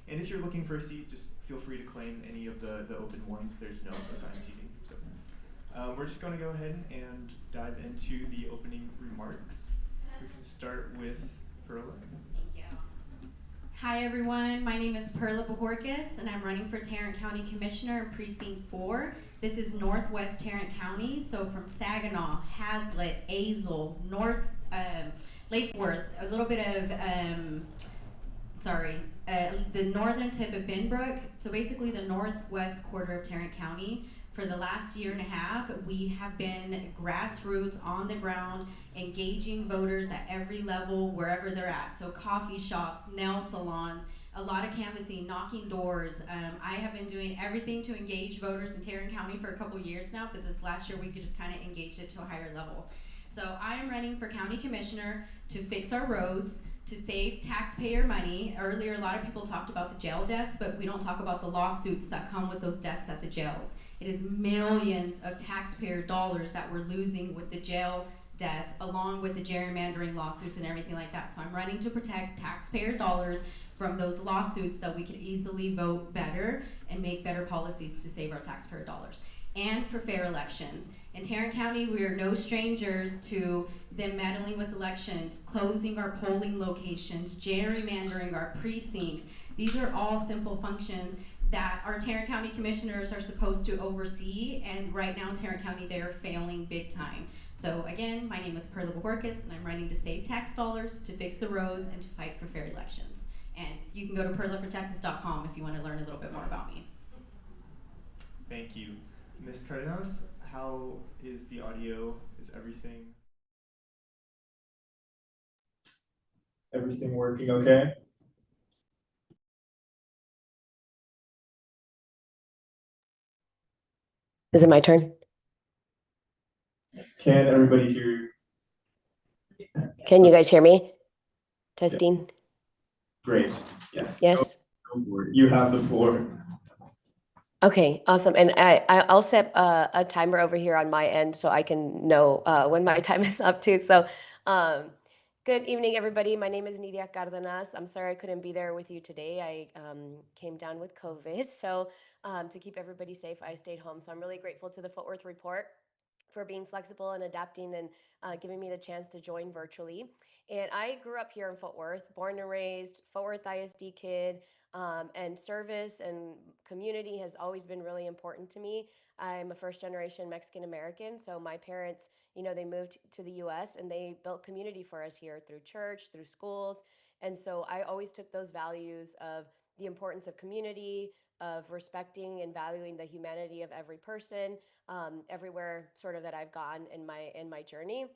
And if you're looking for a seat, just feel free to claim any of the open ones. There's no assigned seating. So we're just going to go ahead and dive into the opening remarks. We can start with Perla. Thank you. Hi everyone, my name is Perla Bojorquez and I'm running for Tarrant County Commissioner in Precinct 4. This is Northwest Tarrant County, so from Saginaw, Hazlet, Azle, Lake Worth, a little bit of, the northern tip of Benbrook, so basically the northwest quarter of Tarrant County. For the last year and a half, we have been grassroots, on the ground, engaging voters at every level, wherever they're at. So coffee shops, nail salons, a lot of canvassing, knocking doors. I have been doing everything to engage voters in Tarrant County for a couple years now, but this last year we could just kind of engage it to a higher level. So I am running for County Commissioner to fix our roads, to save taxpayer money. Earlier, a lot of people talked about the jail debts, but we don't talk about the lawsuits that come with those debts at the jails. It is millions of taxpayer dollars that we're losing with the jail debts, along with the gerrymandering lawsuits and everything like that. So I'm running to protect taxpayer dollars from those lawsuits that we could easily vote better and make better policies to save our taxpayer dollars. And for fair elections. In Tarrant County, we are no strangers to them meddling with elections, closing our polling locations, gerrymandering our precincts. These are all simple functions that our Tarrant County commissioners are supposed to oversee, and right now in Tarrant County they are failing big time. So again, my name is Perla Bojorquez and I'm running to save tax dollars, to fix the roads, and to fight for fair elections. And you can go to perlafortexas.com if you want to learn a little bit more about me. Thank you. Ms. Cardenas, how is the audio? Is everything working okay? Is it my turn? Can everybody hear? Can you guys hear me? Testing. Great. Yes. Yes. Go for it. You have the floor. Okay, awesome. And I'll set a timer over here on my end so I can know when my time is up too. So good evening, everybody. My name is Nidia Cardenas. I'm sorry I couldn't be there with you today. I came down with COVID. So to keep everybody safe, I stayed home. So I'm really grateful to the Fort Worth Report for being flexible and adapting and giving me the chance to join virtually. And I grew up here in Fort Worth, born and raised, Fort Worth ISD kid. And service and community has always been really important to me. I'm a first generation Mexican American, so my parents, they moved to the US and they built community for us here through church, through schools. And so I always took those values of the importance of community, of respecting and valuing the humanity of every person, everywhere sort of that I've gone in my journey.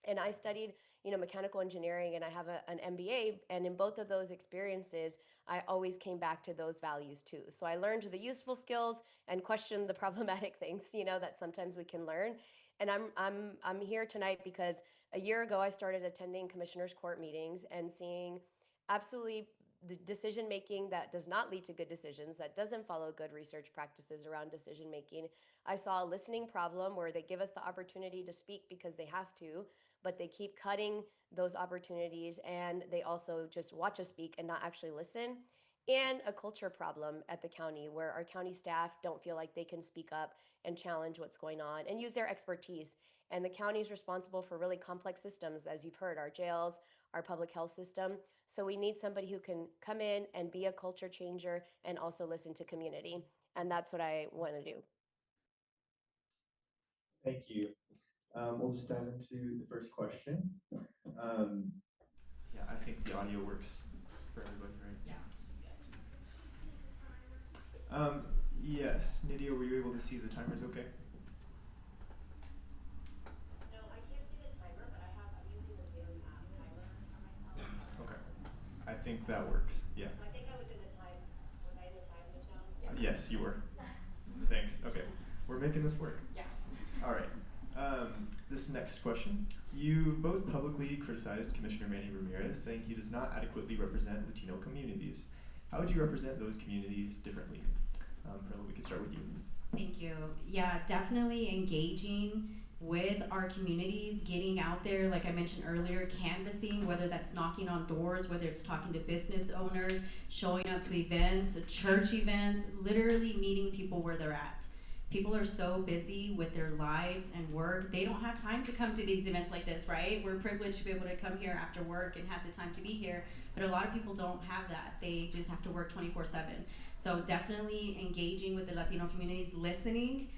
And I studied mechanical engineering, and I have an MBA, and in both of those experiences I always came back to those values too. So I learned the useful skills and questioned the problematic things that sometimes we can learn. And I'm here tonight because a year ago I started attending commissioners court meetings and seeing absolutely the decision making that does not lead to good decisions, that doesn't follow good research practices around decision making. I saw a listening problem where they give us the opportunity to speak because they have to, but they keep cutting those opportunities, and they also just watch us speak and not actually listen. And a culture problem at the county where our county staff don't feel like they can speak up and challenge what's going on and use their expertise. And the county is responsible for really complex systems, as you've heard, our jails, our public health system. So we need somebody who can come in and be a culture changer and also listen to community. And that's what I want to do. Thank you. We'll just dive into the first question. Yeah, I think the audio works for everybody, right? Yeah. Yes. Nidia, were you able to see the timers okay? No, I can't see the timer, but I'm using the Zoom app timer on myself. Okay. I think that works. Yeah. So I think I was in the time. Was I in the time, Michelle? Yeah. Yes, you were. Thanks. Okay. We're making this work. Yeah. All right. This next question. You both publicly criticized Commissioner Manny Ramirez, saying he does not adequately represent Latino communities. How would you represent those communities differently? Perla, we can start with you. Thank you. Yeah, definitely engaging with our communities, getting out there, like I mentioned earlier, canvassing, whether that's knocking on doors, whether it's talking to business owners, showing up to events, church events, literally meeting people where they're at. People are so busy with their lives and work, they don't have time to come to these events like this, right? We're privileged to be able to come here after work and have the time to be here, but a lot of people don't have that. They just have to work 24/7. So definitely engaging with the Latino communities, listening.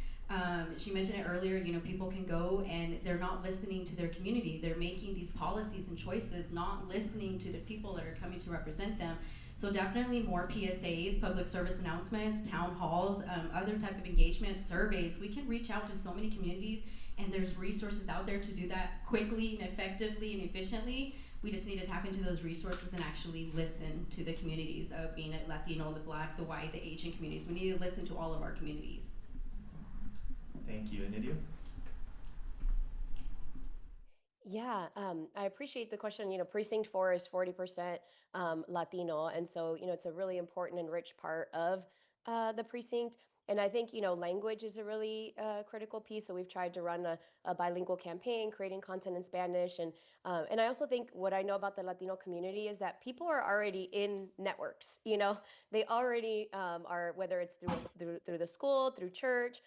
She mentioned it earlier, you know, people can go and they're not listening to their community. They're making these policies and choices, not listening to the people that are coming to represent them. So definitely more PSAs, public service announcements, town halls, other type of engagement, surveys. We can reach out to so many communities, and there's resources out there to do that quickly and effectively and efficiently. We just need to tap into those resources and actually listen to the communities of being it Latino, the Black, the white, the Asian communities. We need to listen to all of our communities. Thank you. And Nidia? Yeah, I appreciate the question. You know, Precinct 4 is 40% Latino, and so, you know, it's a really important and rich part of the precinct. And I think, you know, language is a really critical piece. So we've tried to run a bilingual campaign, creating content in Spanish. And I also think what I know about the Latino community is that people are already in networks. You know, they already are, whether it's through the school, through church,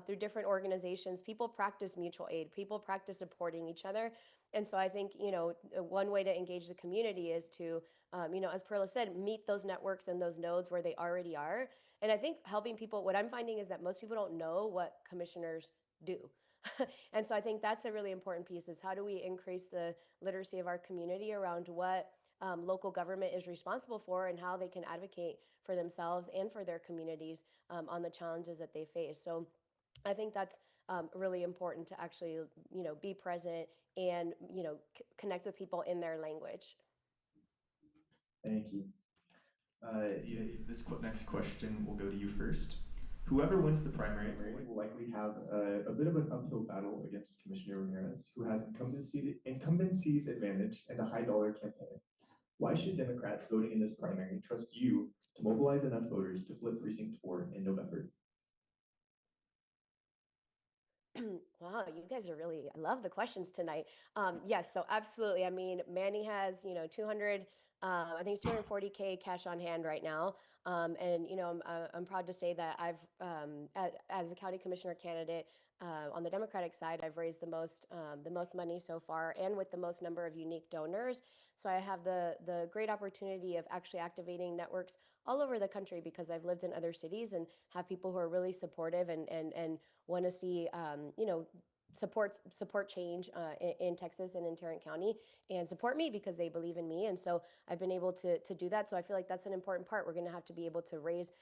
through different organizations. People practice mutual aid. People practice supporting each other. And so I think, you know, one way to engage the community is to, you know, as Perla said, meet those networks and those nodes where they already are. And I think helping people, what I'm finding is that most people don't know what commissioners do. And so I think that's a really important piece, is how do we increase the literacy of our community around what local government is responsible for and how they can advocate for themselves and for their communities on the challenges that they face. So I think that's really important to actually, you know, be present and, you know, connect with people in their language. Thank you. This next question will go to you first. Whoever wins the primary will likely have a bit of an uphill battle against Commissioner Ramirez, who has incumbency's advantage and a high dollar campaign. Why should Democrats voting in this primary trust you to mobilize enough voters to flip Precinct 4 in November? Wow, you guys are really, I love the questions tonight. Yes, so absolutely. I mean, Manny has, you know, 200, I think it's 240K cash on hand right now. And, you know, I'm proud to say that I've, as a county commissioner candidate, on the Democratic side, I've raised the most money so far, and with the most number of unique donors. So I have the great opportunity of actually activating networks all over the country, because I've lived in other cities and have people who are really supportive and want to see, you know, support change in Texas and in Tarrant County, and support me because they believe in me. And so I've been able to do that. So I feel like that's an important part. We're going to have to be able to raise.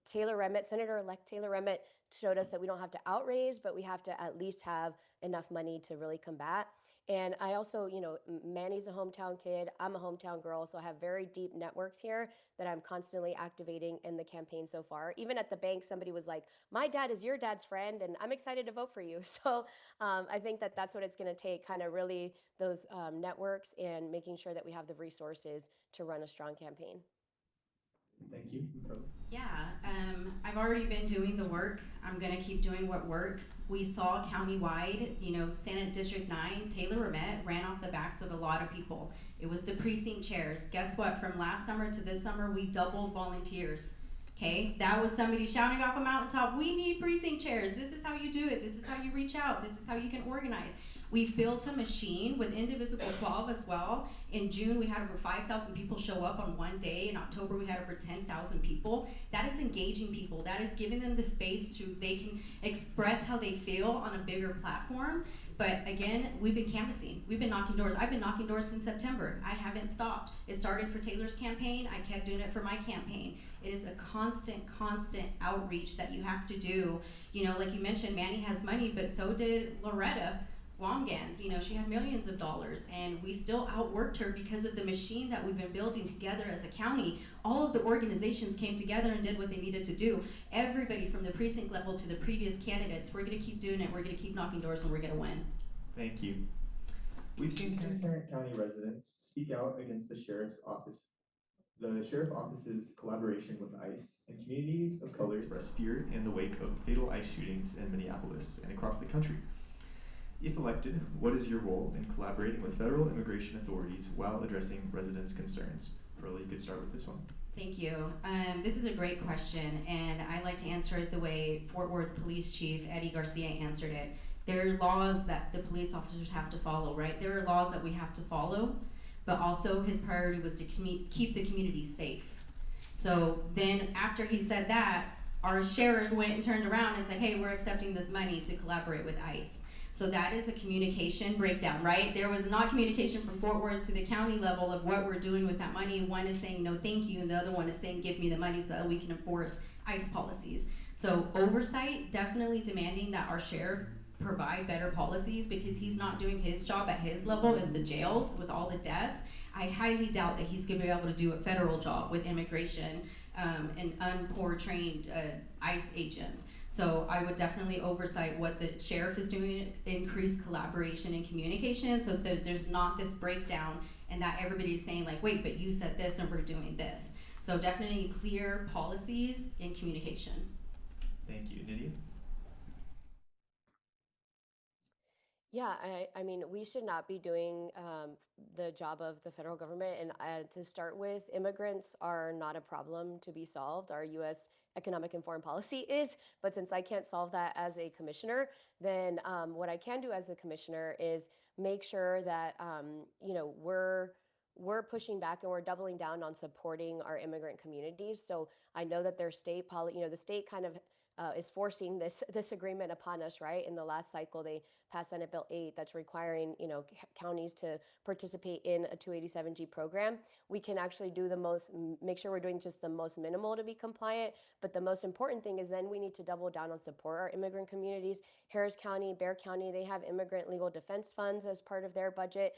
Senator-elect Taylor Remmett showed us that we don't have to outraise, but we have to at least have enough money to really combat. And I also, you know, Manny's a hometown kid. I'm a hometown girl. So I have very deep networks here that I'm constantly activating in the campaign so far. Even at the bank, somebody was like, my dad is your dad's friend, and I'm excited to vote for you. So I think that that's what it's going to take, kind of really those networks and making sure that we have the resources to run a strong campaign. Thank you. Yeah, I've already been doing the work. I'm gonna keep doing what works. We saw countywide, you know, Senate District 9, Taylor Remmett ran off the backs of a lot of people. It was the precinct chairs. Guess what? From last summer to this summer, we doubled volunteers. Okay, that was somebody shouting off a mountaintop, we need precinct chairs. This is how you do it. This is how you reach out. This is how you can organize. We've built a machine with Indivisible 12 as well. In June, we had over 5,000 people show up on one day. In October, we had over 10,000 people. That is engaging people. That is giving them the space to, they can express how they feel on a bigger platform. But again, we've been canvassing. We've been knocking doors. I've been knocking doors since September. I haven't stopped. It started for Taylor's campaign. I kept doing it for my campaign. It is a constant outreach that you have to do. You know, like you mentioned, Manny has money, but so did Loretta Wongans. You know, she had millions of dollars, and we still outworked her because of the machine that we've been building together as a county. All of the organizations came together and did what they needed to do. Everybody from the precinct level to the previous candidates, we're gonna keep doing it. We're gonna keep knocking doors, and we're gonna win. Thank you. We've seen Tarrant County residents speak out against the sheriff's office. The sheriff office's collaboration with ICE, and communities of color express fear in the wake of fatal ICE shootings in Minneapolis and across the country. If elected, what is your role in collaborating with federal immigration authorities while addressing residents' concerns? Pearl, you could start with this one. Thank you. This is a great question, and I like to answer it the way Fort Worth Police Chief Eddie Garcia answered it. There are laws that the police officers have to follow, right? There are laws that we have to follow, but also his priority was to keep the community safe. So then after he said that, our sheriff went and turned around and said, hey, we're accepting this money to collaborate with ICE. So that is a communication breakdown, right? There was not communication from Fort Worth to the county level of what we're doing with that money. One is saying no thank you, and the other one is saying give me the money so that we can enforce ICE policies. So oversight, definitely demanding that our sheriff provide better policies, because he's not doing his job at his level in the jails with all the deaths. I highly doubt that he's going to be able to do a federal job with immigration and unpoor trained ICE agents. So I would definitely oversight what the sheriff is doing, increase collaboration and communication, so that there's not this breakdown and that everybody's saying like, wait, but you said this and we're doing this. So definitely clear policies and communication. Thank you. Nydia? Yeah, I mean, we should not be doing the job of the federal government. And to start with, immigrants are not a problem to be solved. Our U.S. economic and foreign policy is. But since I can't solve that as a commissioner, then what I can do as a commissioner is make sure that we're pushing back and we're doubling down on supporting our immigrant communities. So I know that their state the state kind of is forcing this agreement upon us, right? In the last cycle, they passed Senate Bill 8 that's requiring, counties to participate in a 287G program. We can actually do make sure we're doing just the most minimal to be compliant. But the most important thing is then we need to double down on support our immigrant communities. Harris County, Bexar County, they have immigrant legal defense funds as part of their budget.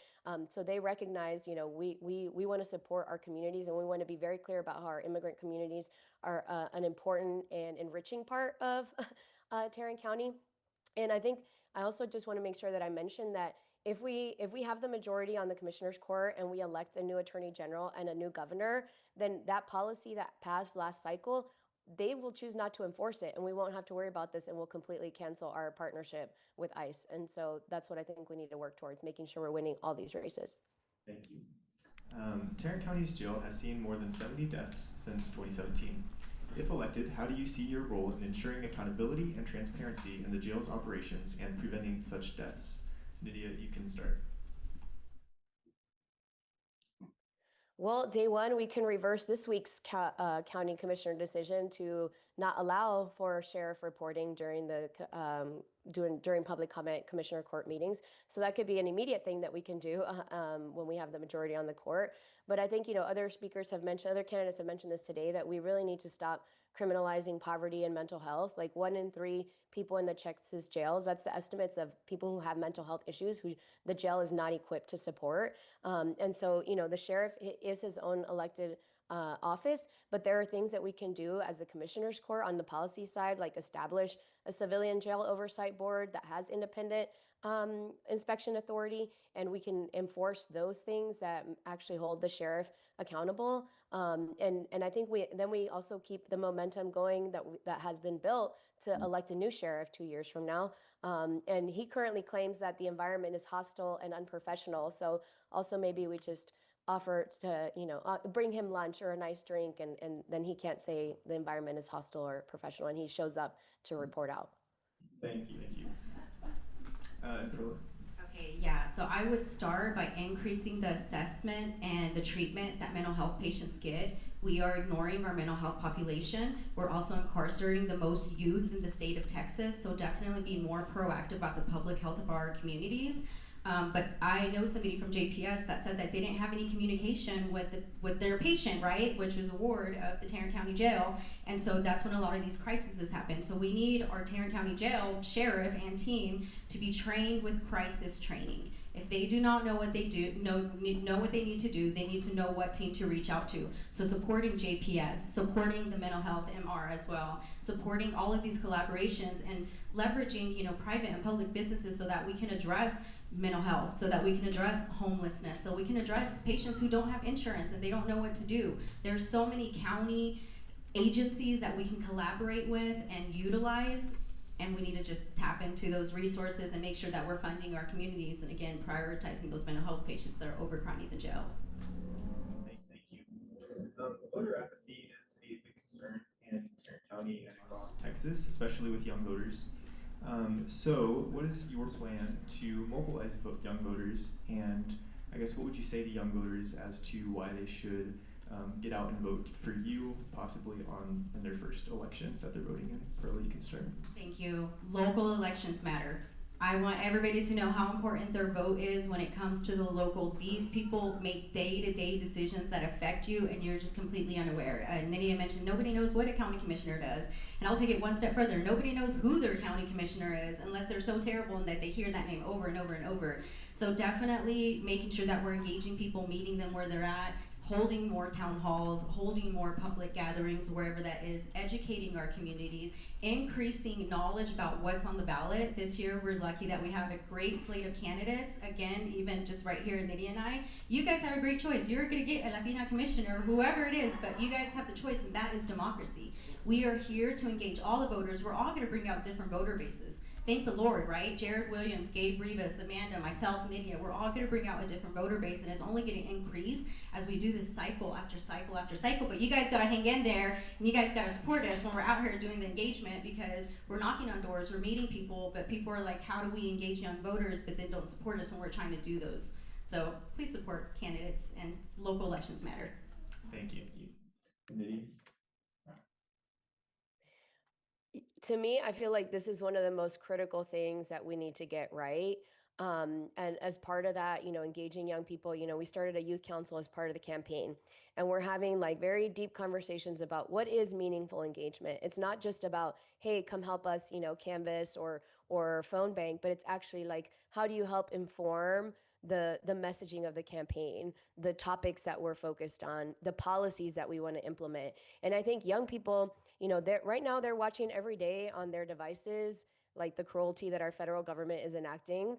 So they recognize, we want to support our communities, and we want to be very clear about how our immigrant communities are an important and enriching part of Tarrant County. And I think I also just want to make sure that I mention that if we have the majority on the commissioner's court and we elect a new attorney general and a new governor, then that policy that passed last cycle, they will choose not to enforce it, and we won't have to worry about this, and we'll completely cancel our partnership with ICE. And so that's what I think we need to work towards, making sure we're winning all these races. Thank you. Tarrant County's jail has seen more than 70 deaths since 2017. If elected, how do you see your role in ensuring accountability and transparency in the jail's operations and preventing such deaths? Nydia, you can start. Well, day one, we can reverse this week's county commissioner decision to not allow for sheriff reporting during the during public comment commissioner court meetings. So that could be an immediate thing that we can do when we have the majority on the court. But I think, other candidates have mentioned this today, that we really need to stop criminalizing poverty and mental health. Like 1 in 3 people in the Texas jails, that's the estimates of people who have mental health issues who the jail is not equipped to support. And so, the sheriff is his own elected office, but there are things that we can do as a commissioner's court on the policy side, like establish a civilian jail oversight board that has independent inspection authority, and we can enforce those things that actually hold the sheriff accountable. And I think we also keep the momentum going that has been built to elect a new sheriff 2 years from now. And he currently claims that the environment is hostile and unprofessional. So also maybe we just offer to, bring him lunch or a nice drink, and then he can't say the environment is hostile or professional, and he shows up to report out. Thank you. And Pearl? Okay, yeah, so I would start by increasing the assessment and the treatment that mental health patients get. We are ignoring our mental health population. We're also incarcerating the most youth in the state of Texas, so definitely be more proactive about the public health of our communities. But I know somebody from JPS that said that they didn't have any communication with their patient, right, which was a ward of the Tarrant County Jail, and so that's when a lot of these crises happen. So we need our Tarrant County Jail sheriff and team to be trained with crisis training. If they do not know what they know what they need to do, they need to know what team to reach out to. So supporting JPS, supporting the mental health MR as well, supporting all of these collaborations and leveraging, private and public businesses so that we can address mental health, so that we can address homelessness, so we can address patients who don't have insurance and they don't know what to do. There's so many county agencies that we can collaborate with and utilize and we need to just tap into those resources and make sure that we're funding our communities, and again, prioritizing those mental health patients that are overcrowding the jails. Thank you. Voter apathy is a big concern in Tarrant County and across Texas, especially with young voters. So what is your plan to mobilize young voters, and I guess what would you say to young voters as to why they should get out and vote for you, possibly in their first elections that they're voting in? Pearl, you can start. Thank you. Local elections matter. I want everybody to know how important their vote is when it comes to the local. These people make day-to-day decisions that affect you, and you're just completely unaware. Nydia mentioned nobody knows what a county commissioner does. And I'll take it one step further. Nobody knows who their county commissioner is unless they're so terrible and that they hear that name over and over and over. So definitely making sure that we're engaging people, meeting them where they're at, holding more town halls, holding more public gatherings, wherever that is, educating our communities, increasing knowledge about what's on the ballot. This year, we're lucky that we have a great slate of candidates. Again, even just right here, Nydia and I, you guys have a great choice. You're gonna get a Latina commissioner, whoever it is, but you guys have the choice, and that is democracy. We are here to engage all the voters. We're all gonna bring out different voter bases. Thank the Lord, right? Jared Williams, Gabe Rivas, Amanda, myself, Nydia, we're all gonna bring out a different voter base, and it's only gonna increase as we do this cycle after cycle after cycle. But you guys gotta hang in there, and you guys gotta support us when we're out here doing the engagement, because we're knocking on doors, we're meeting people, but people are like, how do we engage young voters, but then don't support us when we're trying to do those? So please support candidates, and local elections matter. Thank you. Nydia? To me, I feel like this is one of the most critical things that we need to get right. And as part of that, engaging young people, we started a youth council as part of the campaign, and we're having like very deep conversations about what is meaningful engagement. It's not just about, hey, come help us, canvas or phone bank, but it's actually like, how do you help inform the messaging of the campaign, the topics that we're focused on, the policies that we want to implement. And I think young people, right now they're watching every day on their devices, like the cruelty that our federal government is enacting.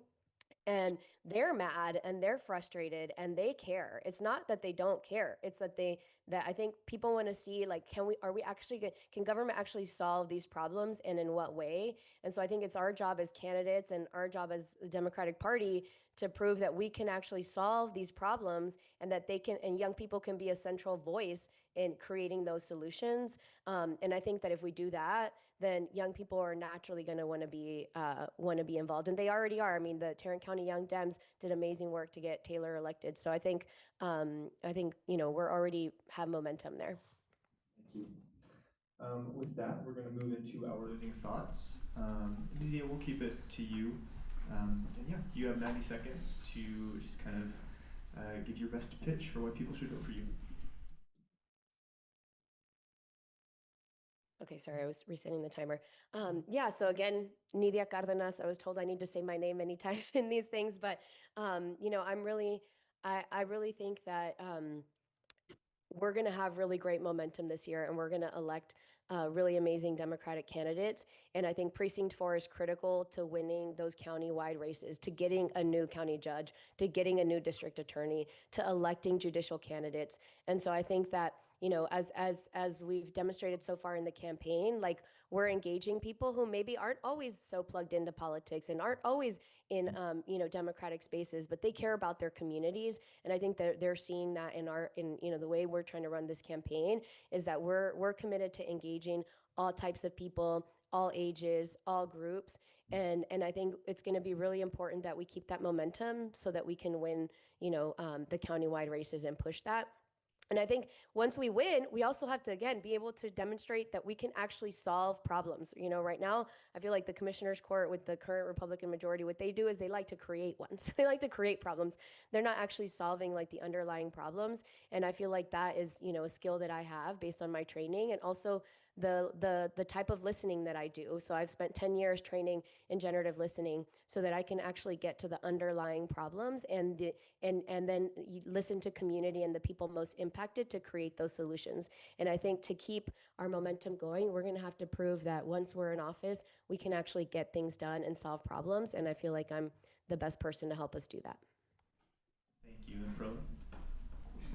And they're mad and they're frustrated and they care. It's not that they don't care. It's that I think people want to see, like, can government actually solve these problems, and in what way? And so I think it's our job as candidates and our job as the Democratic Party to prove that we can actually solve these problems, and that and young people can be a central voice in creating those solutions. And I think that if we do that, then young people are naturally going to want to be involved, and they already are. I mean, the Tarrant County Young Dems did amazing work to get Taylor elected. So I think we're already have momentum there. Thank you. With that, we're going to move into our closing thoughts. Nydia, we'll keep it to you. And yeah, you have 90 seconds to just kind of give your best pitch for why people should vote for you. Okay, sorry, I was resetting the timer. So again, Nydia Cárdenas, I was told I need to say my name many times in these things, but I really think that we're gonna have really great momentum this year, and we're gonna elect really amazing Democratic candidates. And I think Precinct 4 is critical to winning those county-wide races, to getting a new county judge, to getting a new district attorney, to electing judicial candidates. And so I think that, as we've demonstrated so far in the campaign, like, we're engaging people who maybe aren't always so plugged into politics and aren't always in democratic spaces, but they care about their communities. And I think that they're seeing that in the way we're trying to run this campaign, is that we're committed to engaging all types of people, all ages, all groups. And I think it's going to be really important that we keep that momentum so that we can win, the countywide races and push that. And I think once we win, we also have to, again, be able to demonstrate that we can actually solve problems. Right now, I feel like the Commissioner's Court with the current Republican majority, what they do is they like to create ones. They like to create problems. They're not actually solving like the underlying problems. And I feel like that is, a skill that I have based on my training, and also the type of listening that I do. So I've spent 10 years training in generative listening so that I can actually get to the underlying problems and then listen to community and the people most impacted to create those solutions. And I think to keep our momentum going, we're going to have to prove that once we're in office, we can actually get things done and solve problems. And I feel like I'm the best person to help us do that. Thank you. And Perla?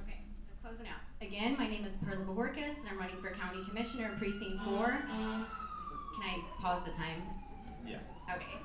Okay, so closing out. Again, my name is Perla Bojorquez, and I'm running for County Commissioner in Precinct 4. Can I pause the time? Yeah. Okay.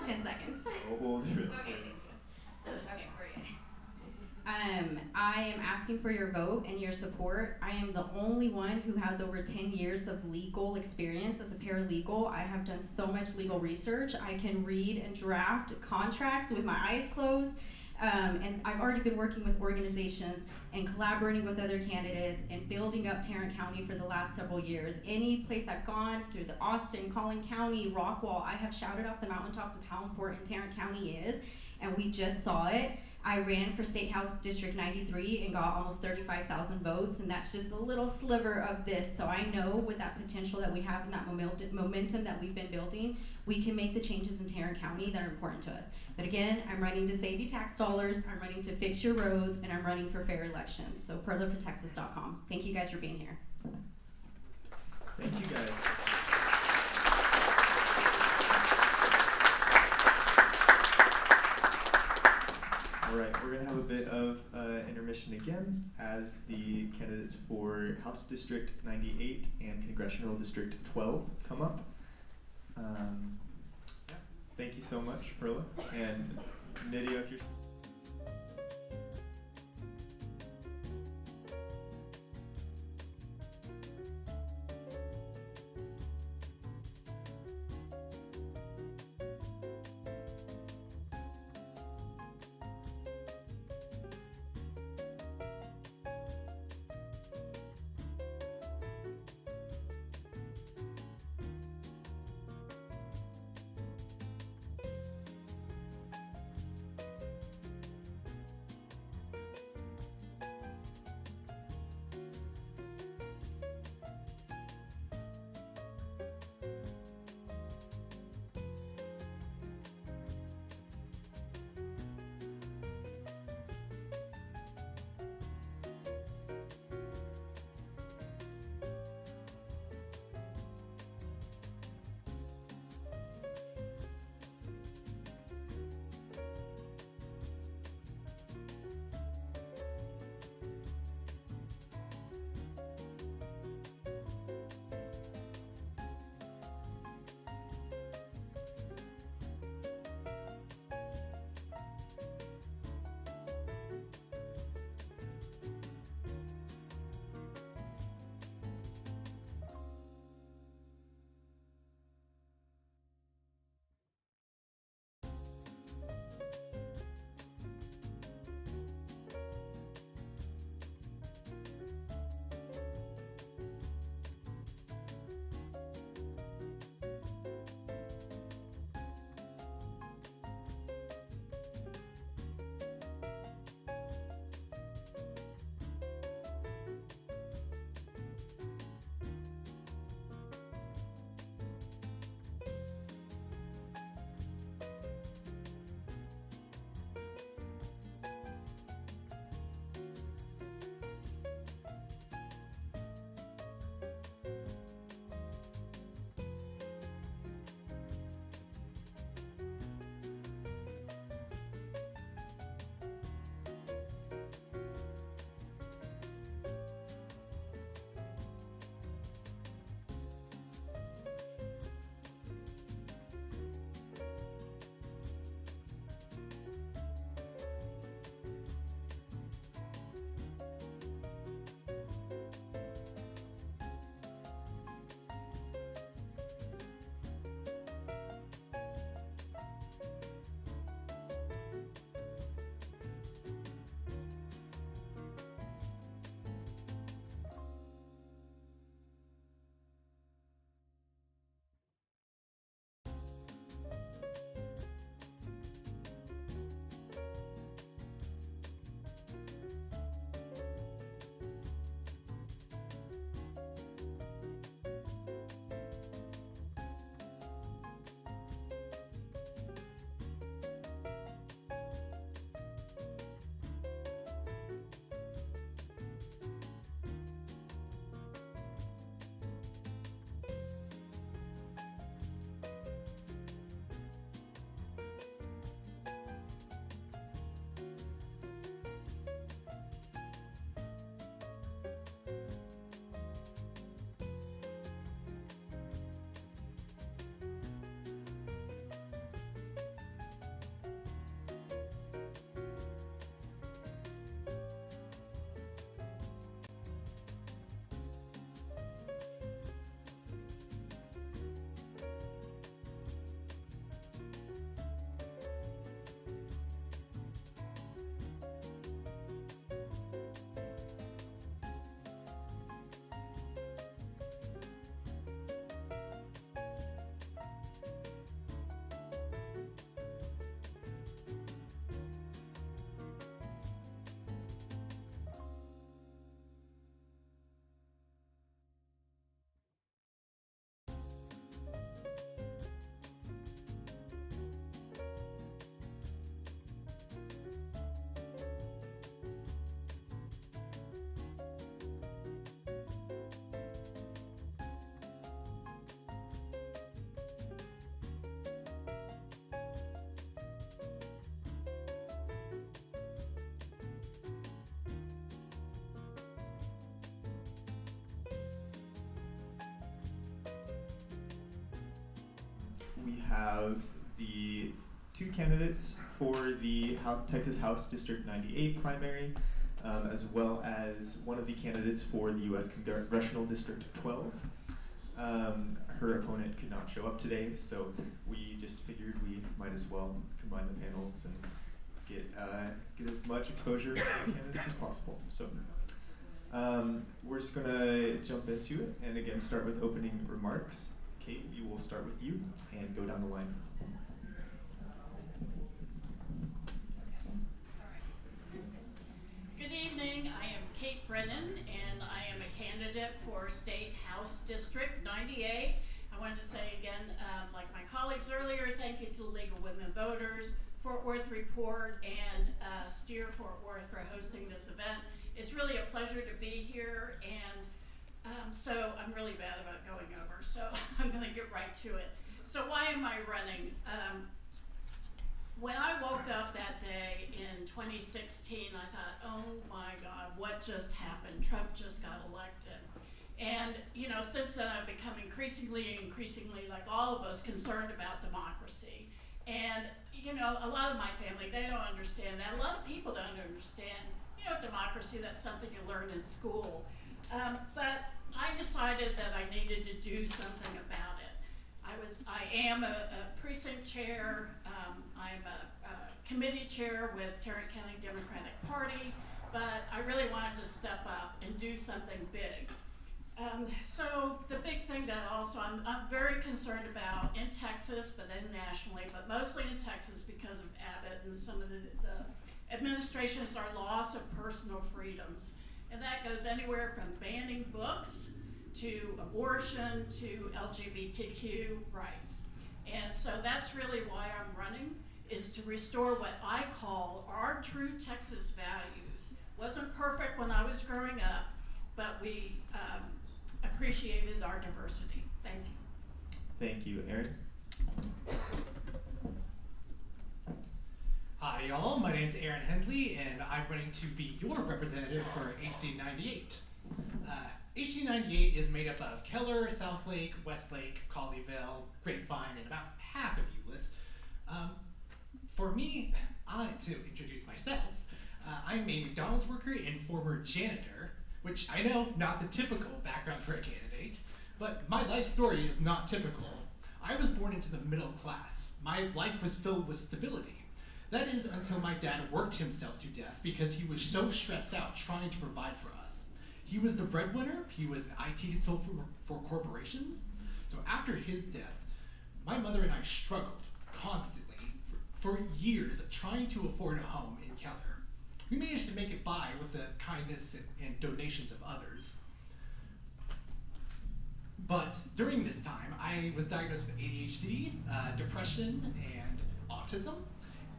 10 seconds. We'll do it. Okay, thank you. Okay, we're good. I am asking for your vote and your support. I am the only one who has over 10 years of legal experience as a paralegal. I have done so much legal research. I can read and draft contracts with my eyes closed. And I've already been working with organizations and collaborating with other candidates and building up Tarrant County for the last several years. Any place I've gone, through the Austin, Collin County, Rockwall, I have shouted off the mountaintops of how important Tarrant County is, and we just saw it. I ran for State House District 93 and got almost 35,000 votes, and that's just a little sliver of this. So I know with that potential that we have and that momentum that we've been building, we can make the changes in Tarrant County that are important to us. But again, I'm running to save you tax dollars, I'm running to fix your roads, and I'm running for fair elections. So perlafortexas.com. Thank you guys for being here. Thank you guys. All right, we're gonna have a bit of intermission again as the candidates for House District 98 and Congressional District 12 come up. Yeah. Thank you so much, Perla. And Nydia, if you're we have the 2 candidates for the Texas House District 98 primary, as well as one of the candidates for the U.S. Congressional District 12. Her opponent could not show up today, so we just figured we might as well combine the panels and get as much exposure to the candidates as possible. So we're just gonna jump into it, and again start with opening remarks. Kate, we will start with you and go down the line. Good evening, I am Kate Brennan, and I am a candidate for State House District 98. I wanted to say again, like my colleagues earlier, thank you to the League of Women Voters, Fort Worth Report, and Steer Fort Worth for hosting this event. It's really a pleasure to be here, and so I'm really bad about going over, so I'm gonna get right to it. So why am I running? When I woke up that day in 2016, I thought, oh my God, what just happened? Trump just got elected. And you know, since then I've become increasingly, like all of us, concerned about democracy. And you know, a lot of my family, they don't understand that. A lot of people don't understand, you know, democracy, that's something you learn in school. But I decided that I needed to do something about it. I am a precinct chair. I'm a committee chair with Tarrant County Democratic Party, but I really wanted to step up and do something big. So the big thing that also I'm very concerned about in Texas, but then nationally, but mostly in Texas because of Abbott and some of the administrations, our loss of personal freedoms. And that goes anywhere from banning books to abortion to LGBTQ rights. And so that's really why I'm running, is to restore what I call our true Texas values. Wasn't perfect when I was growing up, but we appreciated our diversity. Thank you. Thank you, Aaron. Hi y'all, my name's Aaron Hendley, and I'm running to be your representative for HD 98. HD 98 is made up of Keller, Southlake, Westlake, Colleyville, Grapevine, and about half of Euless. For me, I like to introduce myself. I'm a McDonald's worker and former janitor, which I know, not the typical background for a candidate, but my life story is not typical. I was born into the middle class. My life was filled with stability. That is until my dad worked himself to death because he was so stressed out trying to provide for us. He was the breadwinner, he was an IT consultant for corporations. So after his death, my mother and I struggled constantly for years trying to afford a home in Keller. We managed to make it by with the kindness and donations of others. But during this time, I was diagnosed with ADHD, depression, and autism.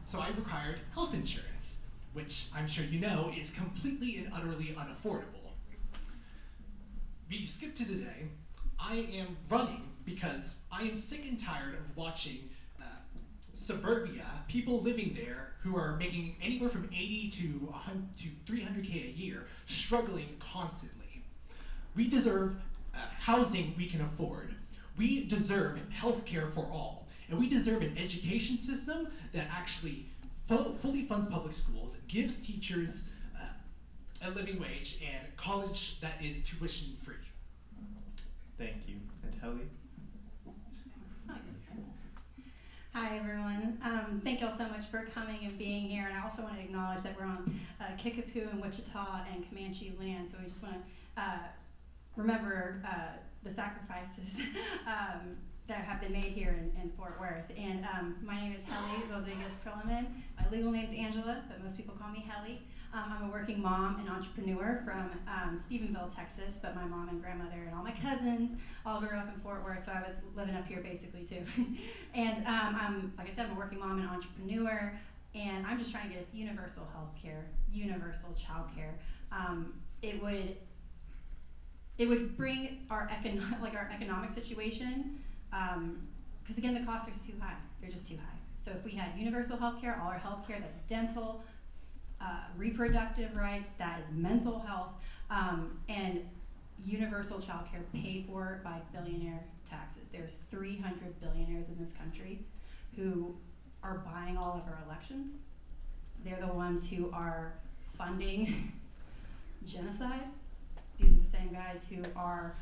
So I required health insurance, which I'm sure you know is completely and utterly unaffordable. We skip to today. I am running because I am sick and tired of watching suburbia, people living there who are making anywhere from 80 to 300K a year, struggling constantly. We deserve housing we can afford. We deserve health care for all. And we deserve an education system that actually fully funds public schools, gives teachers a living wage, and college that is tuition free. Thank you. And Helly? Hi everyone. Thank you all so much for coming and being here. And I also want to acknowledge that we're on Kickapoo and Wichita and Comanche land. So we just want to remember the sacrifices that have been made here in Fort Worth. And my name is Helly Rodriguez-Perlman. My legal name is Angela, but most people call me Helly. I'm a working mom and entrepreneur from Stephenville, Texas, but my mom and grandmother and all my cousins all grew up in Fort Worth, so I was living up here basically too. And like I said, I'm a working mom and entrepreneur, and I'm just trying to get us universal health care, universal child care. It would bring our economic situation, because again, the costs are too high. They're just too high. So if we had universal health care, all our health care that's dental, reproductive rights, that is mental health, and universal child care paid for by billionaire taxes. there's 300 billionaires in this country who are buying all of our elections. They're the ones who are funding genocide. These are the same guys who are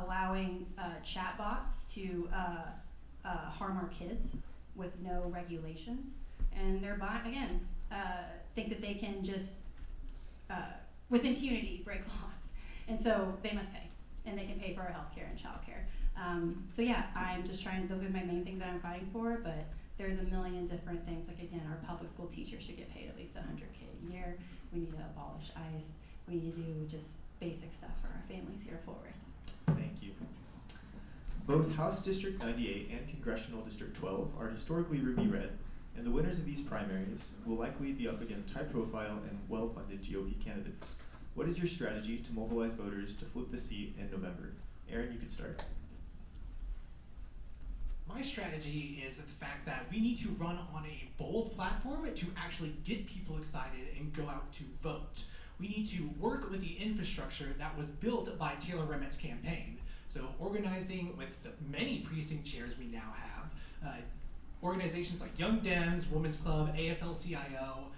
allowing chatbots to harm our kids with no regulations. And they're buying, again, think that they can just, with impunity, break laws. And so they must pay. And they can pay for our healthcare and childcare. So yeah, I'm just trying, those are my main things that I'm fighting for, but there's a million different things. Like again, our public school teachers should get paid at least $100K a year. We need to abolish ICE. We need to do just basic stuff for our families here forward. Thank you. Both House District 98 and Congressional District 12 are historically ruby red, and the winners of these primaries will likely be up against high-profile and well-funded GOP candidates. What is your strategy to mobilize voters to flip the seat in November? Aaron, you can start. My strategy is the fact that we need to run on a bold platform to actually get people excited and go out to vote. We need to work with the infrastructure that was built by Taylor Remit's campaign. So organizing with the many precinct chairs we now have, organizations like Young Dems, Women's Club, AFL-CIO,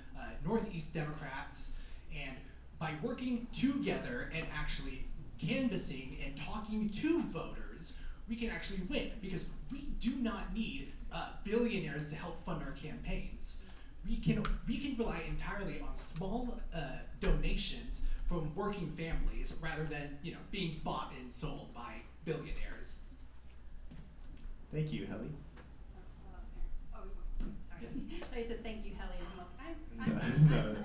Northeast Democrats, and by working together and actually canvassing and talking to voters, we can actually win, because we do not need billionaires to help fund our campaigns. We can rely entirely on small donations from working families rather than being bought and sold by billionaires. Thank you, Helly. I said thank you, Helly. No.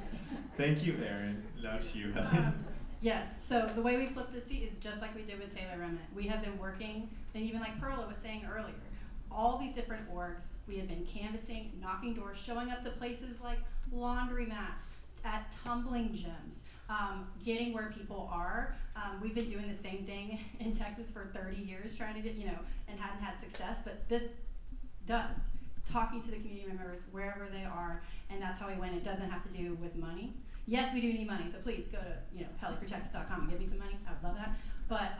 Thank you, Aaron. Now to you, Helly. Yes, so the way we flip the seat is just like we did with Taylor Remit. We have been working, and even like Perla was saying earlier, all these different orgs, we have been canvassing, knocking doors, showing up to places like laundromats, at tumbling gyms, getting where people are. We've been doing the same thing in Texas for 30 years, trying to get, and hadn't had success, but this does. Talking to the community members wherever they are, and that's how we win. It doesn't have to do with money. Yes, we do need money, so please go to hellyfortexas.com and give me some money. I would love that. But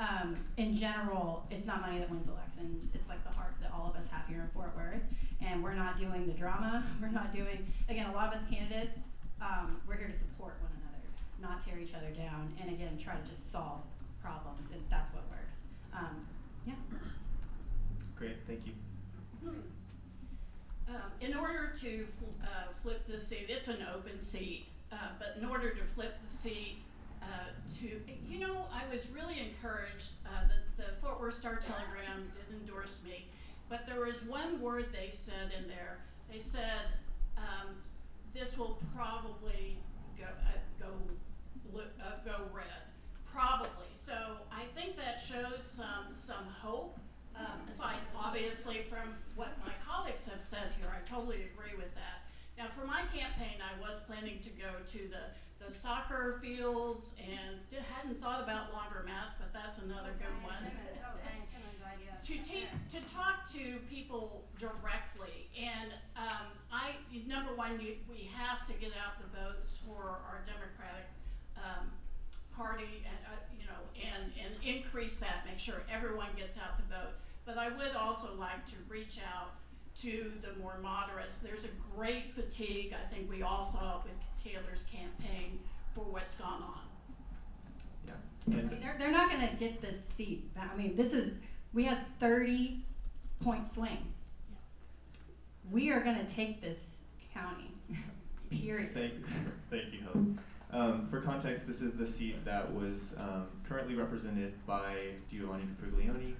in general, it's not money that wins elections. It's like the heart that all of us have here in Fort Worth, and we're not doing the drama. We're not doing, again, a lot of us candidates, we're here to support one another, not tear each other down, and again, try to just solve problems, and that's what works. Yeah. Great, thank you. In order to flip the seat, it's an open seat, but in order to flip the seat, I was really encouraged that the Fort Worth Star-Telegram did endorse me, but there was one word they said in there. They said, this will probably go red, probably. So I think that shows some hope. Aside obviously from what my colleagues have said here, I totally agree with that. Now for my campaign, I was planning to go to the soccer fields and hadn't thought about laundromats, but that's another good one. To talk to people directly, and number one, we have to get out the votes for our Democratic Party, and increase that, make sure everyone gets out to vote. But I would also like to reach out to the more moderates. There's a great fatigue, I think we all saw it with Taylor's campaign, for what's gone on. Yeah. And They're not gonna get this seat. I mean, we had 30-point swing. We are gonna take this county, period. Thank you, Helen. For context, this is the seat that was currently represented by Giovanni Capriglione.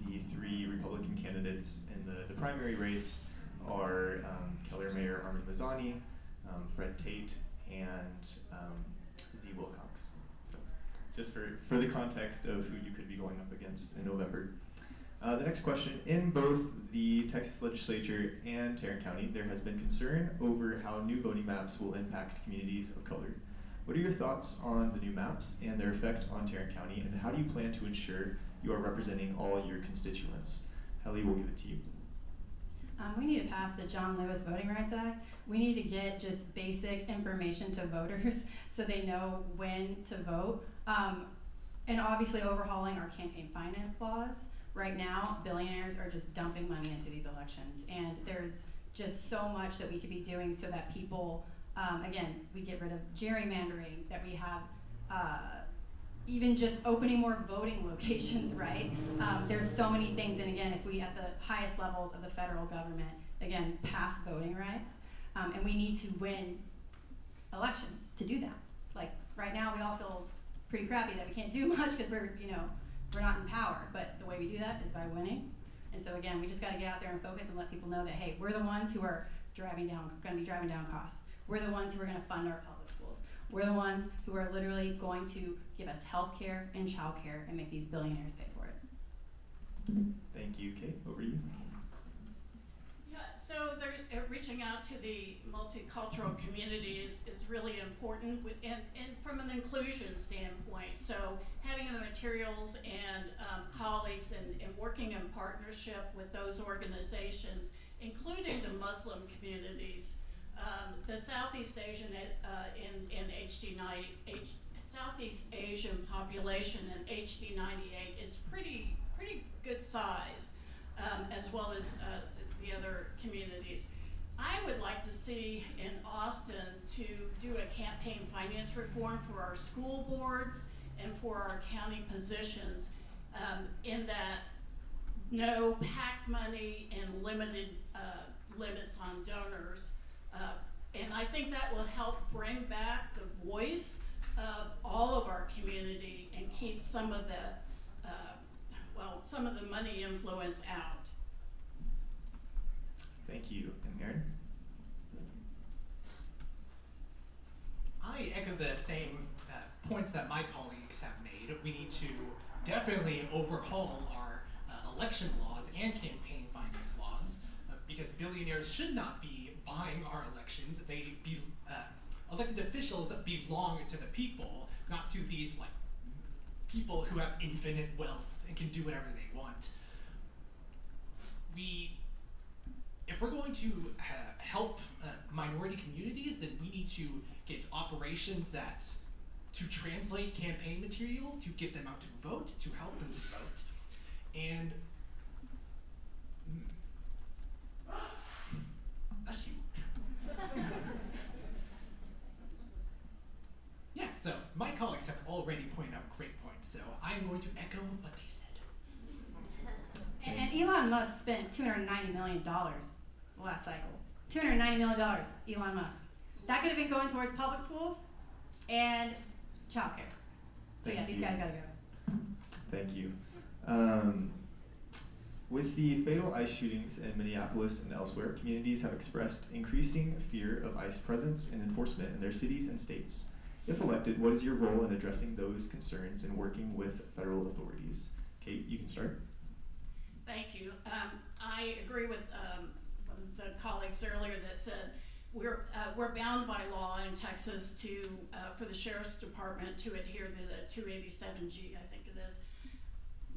The three Republican candidates in the primary race are Keller Mayor Armin Mazzani, Fred Tate, and Z. Wilcox. So just for the context of who you could be going up against in November. The next question, in both the Texas legislature and Tarrant County, there has been concern over how new voting maps will impact communities of color. What are your thoughts on the new maps and their effect on Tarrant County, and how do you plan to ensure you are representing all your constituents? Helly, we'll give it to you. We need to pass the John Lewis Voting Rights Act. We need to get just basic information to voters so they know when to vote. And obviously overhauling our campaign finance laws. right now, billionaires are just dumping money into these elections, and there's just so much that we could be doing so that people, again, we get rid of gerrymandering, that we have even just opening more voting locations, right? There's so many things, and again, if we at the highest levels of the federal government, again, pass voting rights, and we need to win elections to do that. Like right now, we all feel pretty crappy that we can't do much because we're not in power, but the way we do that is by winning. And so again, we just gotta get out there and focus and let people know that, hey, we're the ones who are gonna be driving down costs. We're the ones who are gonna fund our public schools. We're the ones who are literally going to give us health care and child care and make these billionaires pay for it. Thank you, Kate. Over to you. Yeah, so they're reaching out to the multicultural communities is really important and from an inclusion standpoint. So having the materials and colleagues and working in partnership with those organizations, including the Muslim communities, the Southeast Asian in Southeast Asian population in HD 98 is pretty good size, as well as the other communities. I would like to see in Austin to do a campaign finance reform for our school boards and for our county positions, in that no PAC money and limited limits on donors. And I think that will help bring back the voice of all of our community and keep some of the money influence out. Thank you. And Aaron? I echo the same points that my colleagues have made. We need to definitely overhaul our election laws and campaign finance laws, because billionaires should not be buying our elections. Elected officials belong to the people, not to these people who have infinite wealth and can do whatever they want. If we're going to help minority communities, then we need to get operations to translate campaign material, to get them out to vote, to help them to vote. And that's you. Yeah, so my colleagues have already pointed out great points, so I'm going to echo what they said. And Elon Musk spent $290 million last cycle. $290 million, Elon Musk. That could have been going towards public schools and childcare. So yeah, these guys gotta go. Thank you. With the fatal ICE shootings in Minneapolis and elsewhere, communities have expressed increasing fear of ICE presence and enforcement in their cities and states. If elected, what is your role in addressing those concerns and working with federal authorities? Kate, you can start. Thank you. I agree with one of the colleagues earlier that said we're bound by law in Texas to for the sheriff's department to adhere to the 287G, I think it is.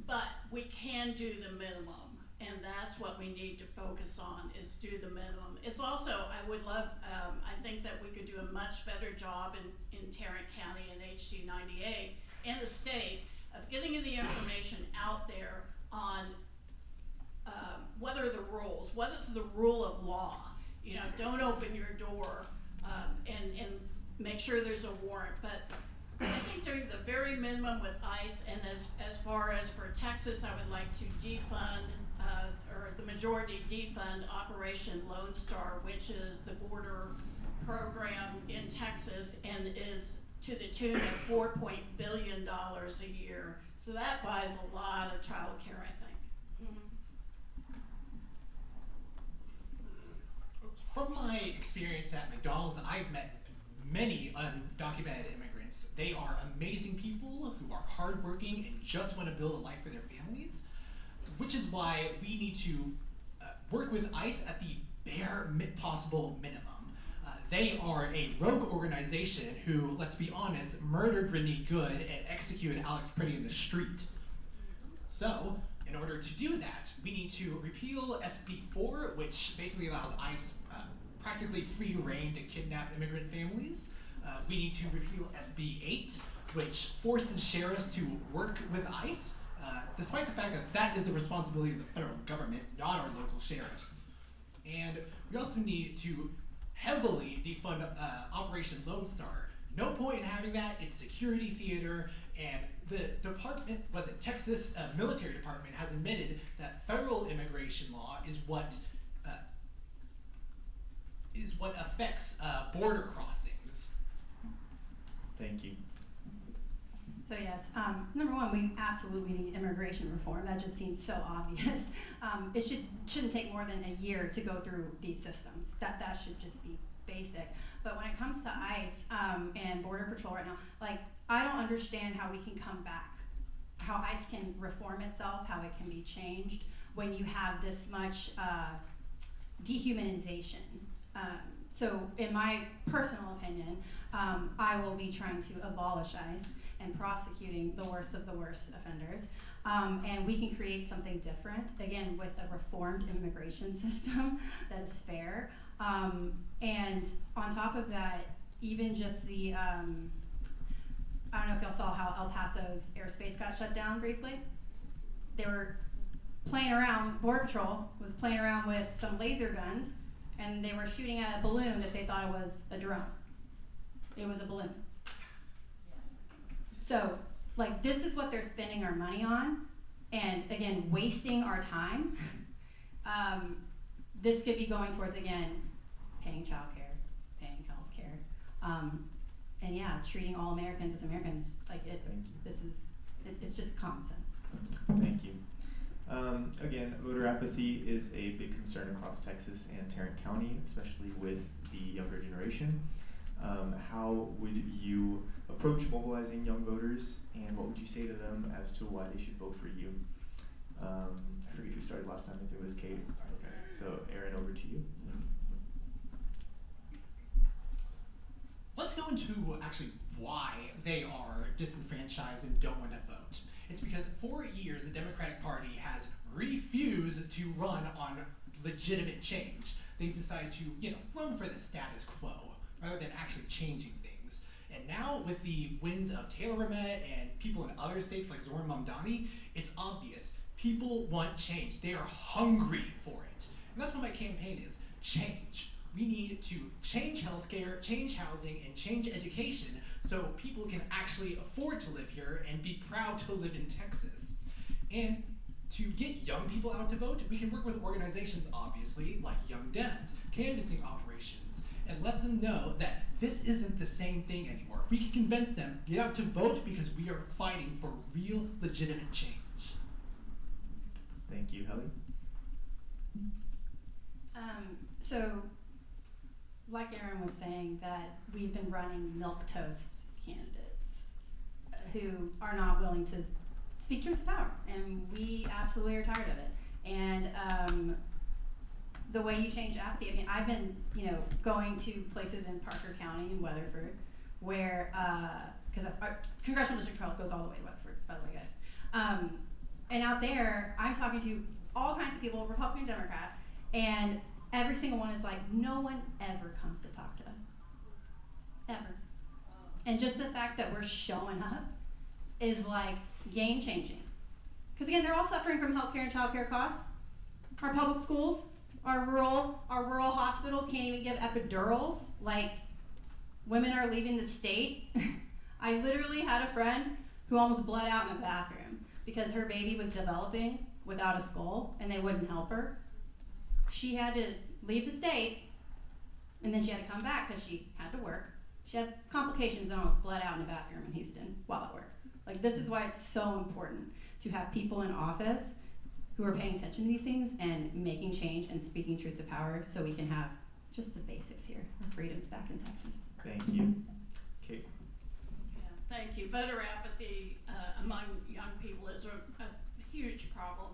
But we can do the minimum, and that's what we need to focus on, is do the minimum. It's also, I would love, I think that we could do a much better job in Tarrant County and HD 98 and the state of getting the information out there on what are the rules, what is the rule of law. You know, don't open your door and make sure there's a warrant. But I think doing the very minimum with ICE, and as far as for Texas, I would like to defund, or the majority defund Operation Lone Star, which is the border program in Texas and is to the tune of $4 billion a year. So that buys a lot of child care, I think. From my experience at McDonald's, I've met many undocumented immigrants. They are amazing people who are hardworking and just want to build a life for their families, which is why we need to work with ICE at the bare possible minimum. They are a rogue organization who, let's be honest, murdered Renee Good and executed Alex Pretty in the street. So, in order to do that, we need to repeal SB 4, which basically allows ICE practically free reign to kidnap immigrant families. We need to repeal SB 8, which forces sheriffs to work with ICE despite the fact that that is the responsibility of the federal government, not our local sheriffs. And we also need to heavily defund Operation Lone Star. No point in having that. It's security theater, and the department, was it Texas military department, has admitted that federal immigration law is what affects border crossings. Thank you. So yes, number one, we absolutely need immigration reform. That just seems so obvious. It shouldn't take more than a year to go through these systems. That should just be basic. But when it comes to ICE and Border Patrol right now, like, I don't understand how we can come back, how ICE can reform itself, how it can be changed when you have this much dehumanization. So in my personal opinion, I will be trying to abolish ICE and prosecuting the worst of the worst offenders. And we can create something different, again, with a reformed immigration system that is fair. And on top of that, even just the, I don't know if y'all saw how El Paso's airspace got shut down briefly. They were playing around, Border Patrol was playing around with some laser guns, and they were shooting at a balloon that they thought it was a drone. It was a balloon. So, like, this is what they're spending our money on, and again, wasting our time. This could be going towards, again, paying childcare, paying healthcare, and yeah, treating all Americans as Americans. Like, it's just common sense. Thank you. Again, voter apathy is a big concern across Texas and Tarrant County, especially with the younger generation. How would you approach mobilizing young voters, and what would you say to them as to why they should vote for you? I forget who started last time. I think it was Kate. Okay, so Aaron, over to you. Let's go into actually why they are disenfranchised and don't want to vote. It's because for years the Democratic Party has refused to run on legitimate change. They've decided to, run for the status quo rather than actually changing things. And now with the wins of Taylor Ramett and people in other states like Zoran Mamdani, it's obvious. People want change. They are hungry for it. And that's what my campaign is, change. We need to change healthcare, change housing, and change education so people can actually afford to live here and be proud to live in Texas. And to get young people out to vote, we can work with organizations, obviously, like Young Dems, canvassing operations, and let them know that this isn't the same thing anymore. We can convince them, get out to vote because we are fighting for real, legitimate change. Thank you, Helly. So, like Aaron was saying, that we've been running milquetoast candidates who are not willing to speak truth to power, and we absolutely are tired of it. And the way you change apathy, I mean, I've been, going to places in Parker County and Weatherford where, because that's our congressional district 12 goes all the way to Weatherford, by the way, guys. And out there, I'm talking to all kinds of people, Republican, Democrat, and every single one is like, no one ever comes to talk to us. Ever. And just the fact that we're showing up is like game changing. Because again, they're all suffering from healthcare and childcare costs. Our public schools, our rural hospitals can't even give epidurals. Like, women are leaving the state. I literally had a friend who almost bled out in the bathroom because her baby was developing without a skull and they wouldn't help her. She had to leave the state, and then she had to come back because she had to work. She had complications and almost bled out in the bathroom in Houston while at work. Like, this is why it's so important to have people in office who are paying attention to these things and making change and speaking truth to power so we can have just the basics here, our freedoms back in Texas. Thank you. Kate. Yeah, thank you. Voter apathy among young people is a huge problem.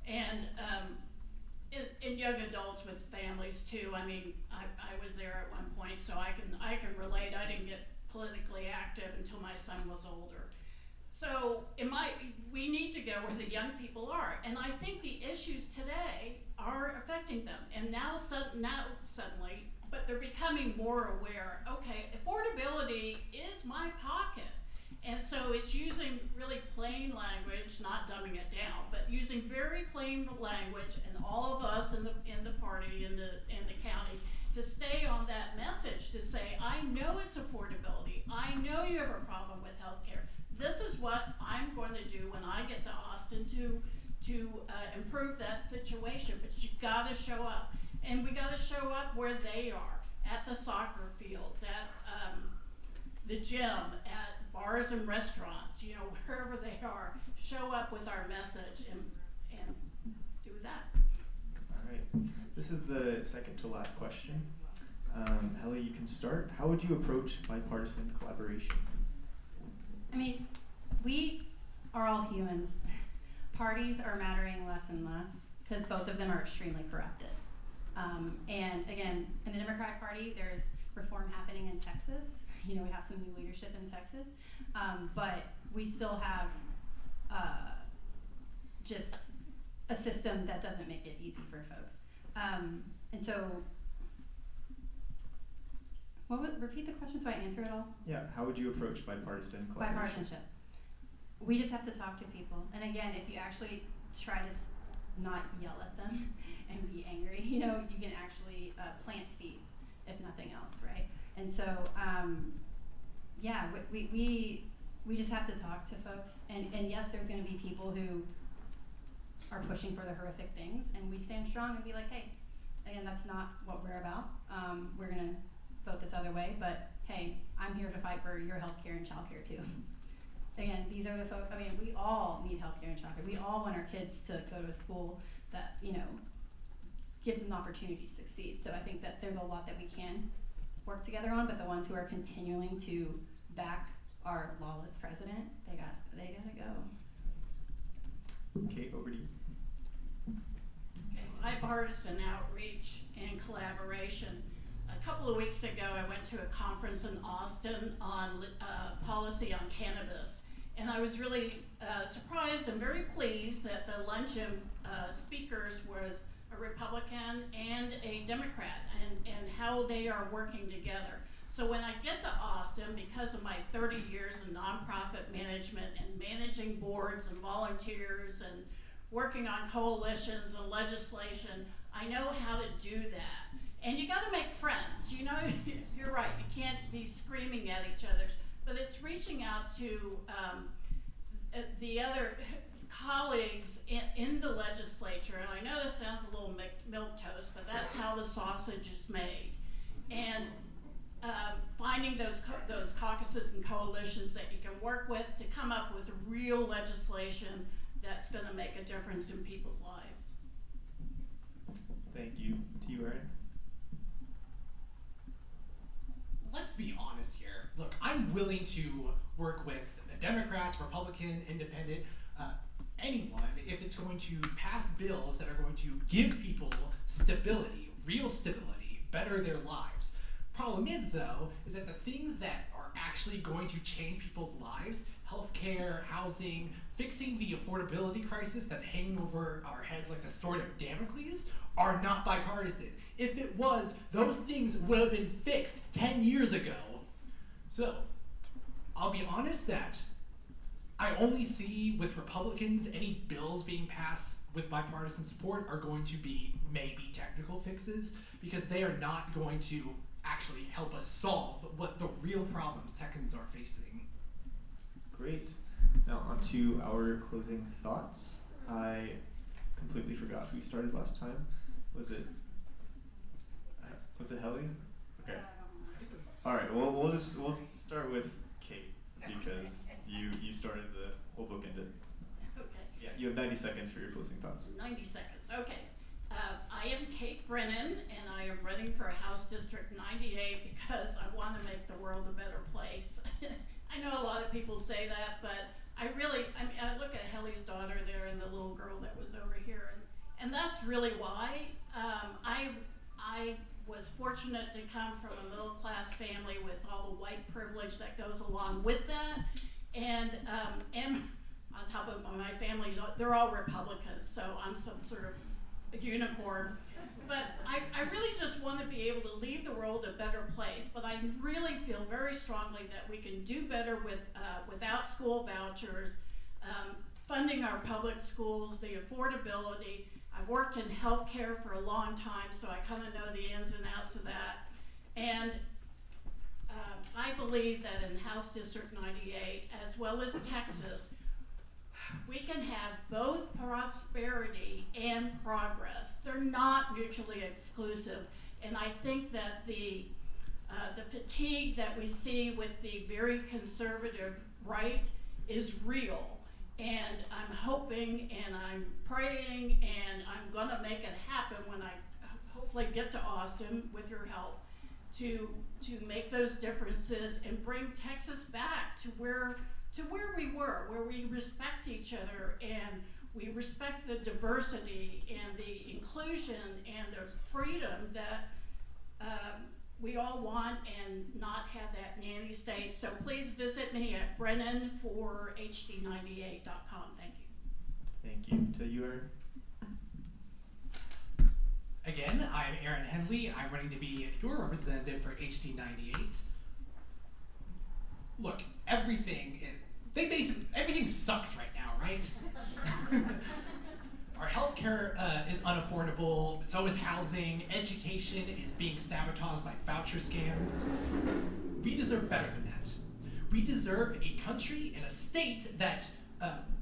And in young adults with families too. I mean, I was there at one point, so I can relate. I didn't get politically active until my son was older. So we need to go where the young people are, and I think the issues today are affecting them. And now suddenly, but they're becoming more aware. Okay, affordability is my pocket, And so it's using really plain language, not dumbing it down, but using very plain language, and all of us in the party, in the county, to stay on that message, to say, I know it's affordability, I know you have a problem with healthcare. This is what I'm going to do when I get to Austin to improve that situation, but you gotta show up. And we gotta show up where they are, at the soccer fields, at the gym, at bars and restaurants, you know, wherever they are. Show up with our message and do that. All right. This is the second to last question. Ellie, you can start. How would you approach bipartisan collaboration? I mean, we are all humans. Parties are mattering less and less because both of them are extremely corrupted. And again, in the Democratic Party, there's reform happening in Texas. You know, we have some new leadership in Texas, but we still have just a system that doesn't make it easy for folks. And so, repeat the question so I answer it all? Yeah, how would you approach bipartisan collaboration? Bipartisanship. We just have to talk to people. And again, if you actually try to not yell at them and be angry, you know, you can actually plant seeds, if nothing else, right? And so, yeah, we just have to talk to folks. And yes, there's gonna be people who are pushing for the horrific things, and we stand strong and be like, hey, again, that's not what we're about. We're gonna vote this other way, but hey, I'm here to fight for your healthcare and childcare too. Again, these are the folks, I mean, we all need healthcare and childcare. We all want our kids to go to a school that, you know, gives them the opportunity to succeed. So I think that there's a lot that we can work together on, but the ones who are continuing to back our lawless president, they gotta go. Kate, over to you. Okay, bipartisan outreach and collaboration. A couple of weeks ago, I went to a conference in Austin on policy on cannabis, and I was really surprised and very pleased that the luncheon speakers was a Republican and a Democrat, and how they are working together. So when I get to Austin, because of my 30 years in nonprofit management and managing boards and volunteers and working on coalitions and legislation, I know how to do that. And you gotta make friends, you know, you're right, you can't be screaming at each other, but it's reaching out to the other colleagues in the legislature, and I know this sounds a little milquetoast, but that's how the sausage is made. And finding those caucuses and coalitions that you can work with to come up with real legislation that's gonna make a difference in people's lives. Thank you. To you, Aaron. Let's be honest here. Look, I'm willing to work with Democrats, Republican, Independent, anyone if it's going to pass bills that are going to give people stability, real stability, better their lives. Problem is, though, is that the things that are actually going to change people's lives, healthcare, housing, fixing the affordability crisis that's hanging over our heads like the sword of Damocles, are not bipartisan. If it was, those things would have been fixed 10 years ago. So, I'll be honest that I only see with Republicans any bills being passed with bipartisan support are going to be maybe technical fixes, because they are not going to actually help us solve what the real problems Texans are facing. Great. Now on to our closing thoughts. I completely forgot who started last time. Was it Helly? Okay. All right. Well, we'll start with Kate, because you started we'll bookend it. Okay. Yeah. You have 90 seconds for your closing thoughts. 90 seconds, okay. I am Kate Brennan, and I am running for House District 98 because I want to make the world a better place. I know a lot of people say that, but I look at Helly's daughter there and the little girl that was over here, and that's really why. I was fortunate to come from a middle-class family with all the white privilege that goes along with that, and on top of my family, they're all Republicans, so I'm some sort of unicorn. But I really just want to be able to leave the world a better place. But I really feel very strongly that we can do better without school vouchers, funding our public schools, the affordability. I've worked in healthcare for a long time, so I kind of know the ins and outs of that. And I believe that in House District 98, as well as Texas, we can have both prosperity and progress. They're not mutually exclusive. And I think that the fatigue that we see with the very conservative right is real. And I'm hoping and I'm praying and I'm gonna make it happen when I hopefully get to Austin with your help to make those differences and bring Texas back to where we were, where we respect each other and we respect the diversity and the inclusion and the freedom that we all want and not have that nanny state. So please visit me at brennanforhd98.com. Thank you. Thank you. To you, Aaron. Again, I'm Aaron Henley. I'm running to be your representative for HD98. Look, everything sucks right now, right? Our healthcare is unaffordable, so is housing, education is being sabotaged by voucher scams. We deserve better than that. We deserve a country and a state that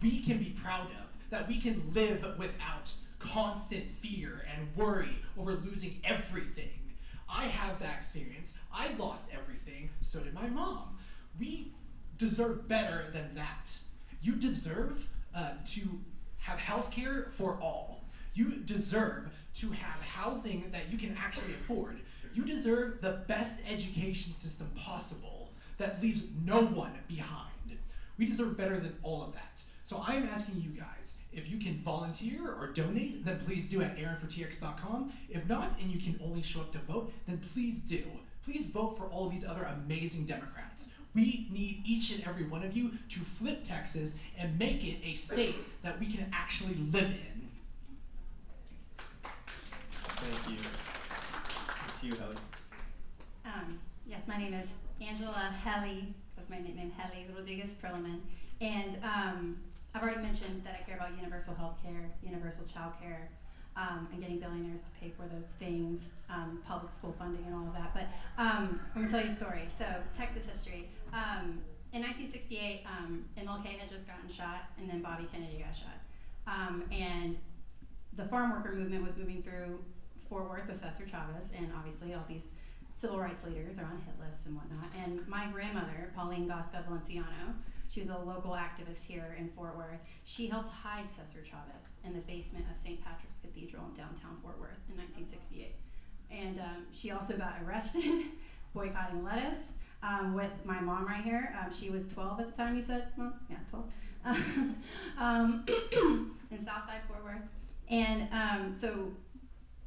we can be proud of, that we can live without constant fear and worry over losing everything. I have that experience. I lost everything, so did my mom. We deserve better than that. You deserve to have healthcare for all. You deserve to have housing that you can actually afford. You deserve the best education system possible that leaves no one behind. We deserve better than all of that. So I'm asking you guys, if you can volunteer or donate, then please do at aaronfortx.com. If not, and you can only show up to vote, then please do. Please vote for all these other amazing Democrats. We need each and every one of you to flip Texas and make it a state that we can actually live in. Thank you. To you, Helly. Yes, my name is Angela Helly. That's my nickname, Helly Rodriguez Perlman. And I've already mentioned that I care about universal health care, universal child care, and getting billionaires to pay for those things, public school funding and all of that. But I'm gonna tell you a story. So Texas history. In 1968, MLK had just gotten shot, and then Bobby Kennedy got shot. And the farm worker movement was moving through Fort Worth with Cesar Chavez, and obviously all these civil rights leaders are on hit lists and whatnot. And my grandmother, Pauline Gasca Valenciano, she was a local activist here in Fort Worth. She helped hide Cesar Chavez in the basement of St. Patrick's Cathedral in downtown Fort Worth in 1968. And she also got arrested boycotting lettuce with my mom right here. She was 12 at the time, you said, Mom? Yeah, 12. In Southside Fort Worth. And so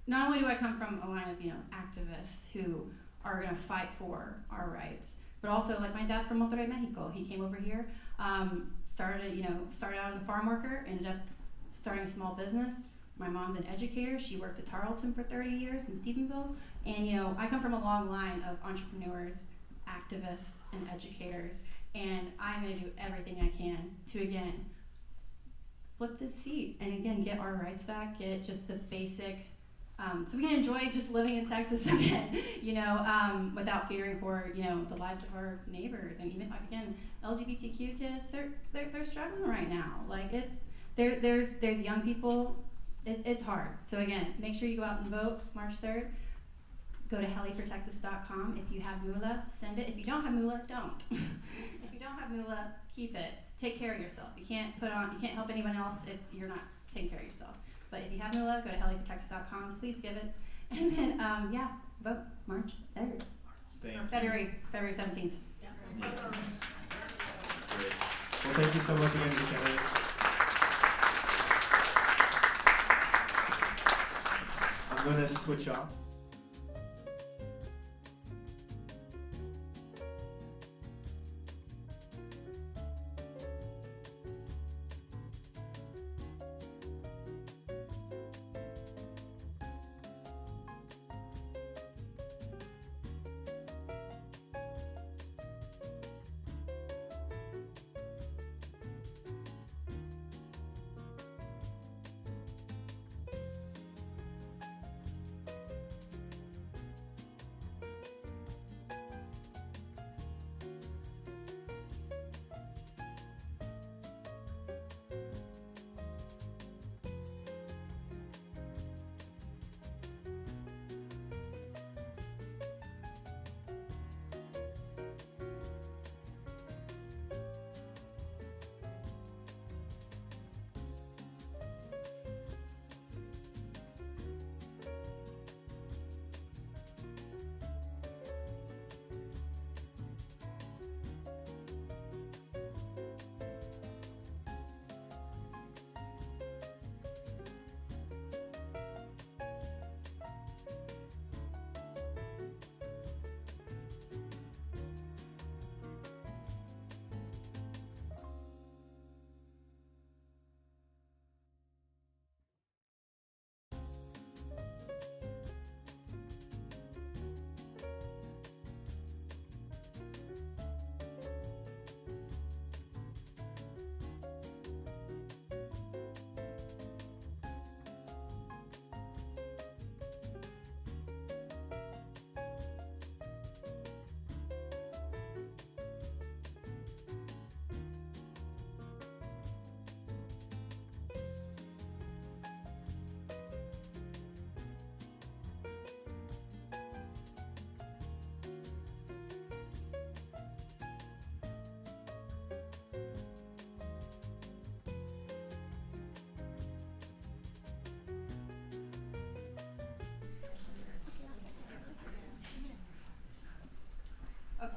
not only do I come from a line of, activists who are gonna fight for our rights, but also, like, my dad's from Monterrey, Mexico. He came over here, started out as a farm worker, ended up starting a small business. My mom's an educator. She worked at Tarrant for 30 years in Stephenville. And, I come from a long line of entrepreneurs, activists, and educators. And I'm gonna do everything I can to, again, flip this seat and, again, get our rights back, get just the basic, so we can enjoy just living in Texas again, without fearing for, the lives of our neighbors. And even, like, again, LGBTQ kids, they're struggling right now. Like, there's young people, it's hard. So again, make sure you go out and vote March 3rd. Go to helifortexas.com. If you have moolah, send it. If you don't have moolah, don't. If you don't have moolah, keep it. Take care of yourself. You can't help anyone else if you're not taking care of yourself. But if you have moolah, go to helifortexas.com. Please give it. And then, vote March 3rd. Or February 17th. Yeah. Great. Well, thank you so much again, to the candidates. I'm going to switch off.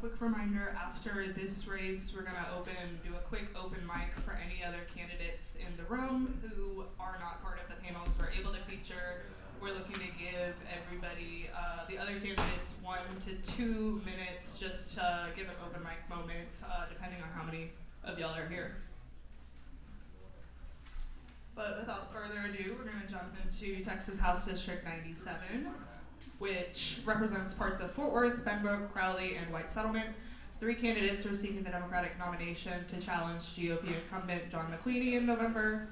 quick reminder, after this race, we're gonna do a quick open mic for any other candidates in the room who are not part of the panels who are able to feature. We're looking to give everybody, the other candidates 1 to 2 minutes just to give an open mic moment, depending on how many of y'all are here. But without further ado, we're gonna jump into Texas House District 97, which represents parts of Fort Worth, Benbrook, Crowley, and White Settlement. 3 candidates are seeking the Democratic nomination to challenge GOP incumbent John McQueenie in November.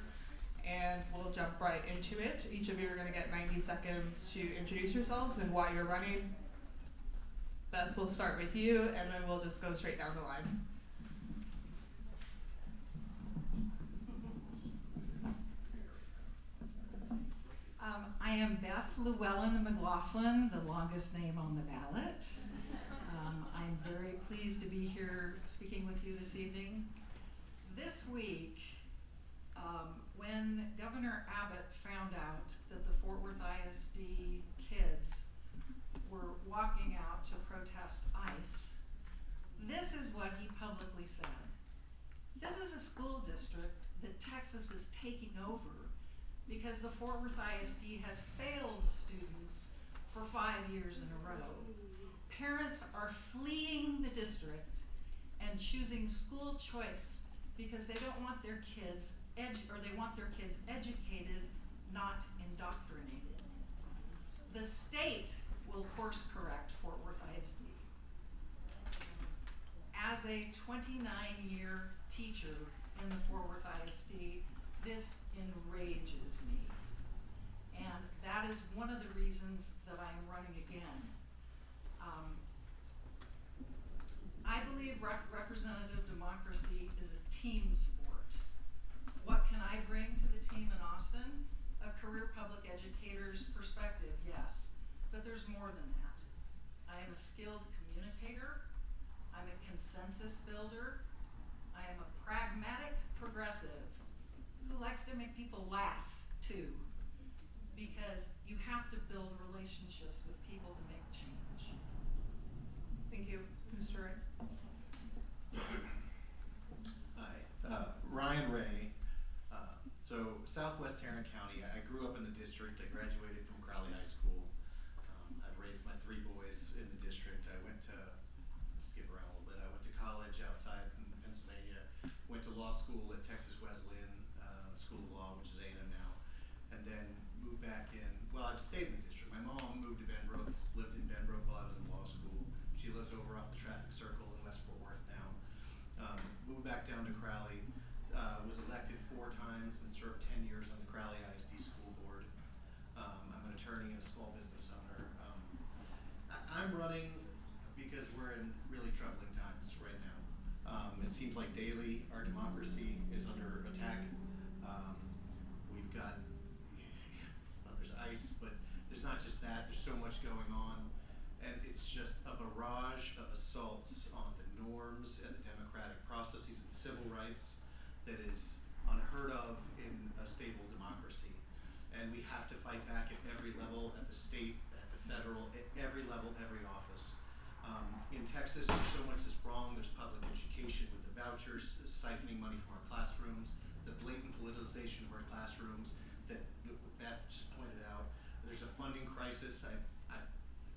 And we'll jump right into it. Each of you are gonna get 90 seconds to introduce yourselves and why you're running. Beth, we'll start with you, and then we'll just go straight down the line. I am Beth Llewellyn McLaughlin, the longest name on the ballot. I'm very pleased to be here speaking with you this evening. This week, when Governor Abbott found out that the Fort Worth ISD kids were walking out to protest ICE, this is what he publicly said. This is a school district that Texas is taking over because the Fort Worth ISD has failed students for 5 years in a row. Parents are fleeing the district and choosing school choice because they don't want their kids they want their kids educated, not indoctrinated. The state will course correct Fort Worth ISD. As a 29-year teacher in the Fort Worth ISD, this enrages me. And that is one of the reasons that I'm running again. I believe representative democracy is a team sport. What can I bring to the team in Austin? A career public educator's perspective, yes, but there's more than that. I am a skilled communicator. I'm a consensus builder. I am a pragmatic progressive who likes to make people laugh too, because you have to build relationships with people to make change. Thank you. Mr. Ray. Hi, Ryan Ray. So Southwest Tarrant County, I grew up in the district. I graduated from Crowley High School. I've raised my 3 boys in the district. I went to, skip around a little bit, I went to college outside in Pennsylvania, went to law school at Texas Wesleyan School of Law, which is A&M now, and then moved back in, well, I stayed in the district. My mom moved to Benbrook, lived in Benbrook while I was in law school. She lives over off the traffic circle in West Fort Worth now. Moved back down to Crowley, was elected 4 times and served 10 years on the Crowley ISD school board. I'm an attorney and a small business owner. I'm running because we're in really troubling times right now. It seems like daily our democracy is under attack. We've got, well, there's ICE, but there's not just that, there's so much going on. And it's just a barrage of assaults on the norms and the democratic processes and civil rights that is unheard of in a stable democracy. And we have to fight back at every level, at the state, at the federal, at every level, every office. In Texas, there's so much that's wrong. There's public education with the vouchers, siphoning money from our classrooms, the blatant politicization of our classrooms that Beth just pointed out. There's a funding crisis. I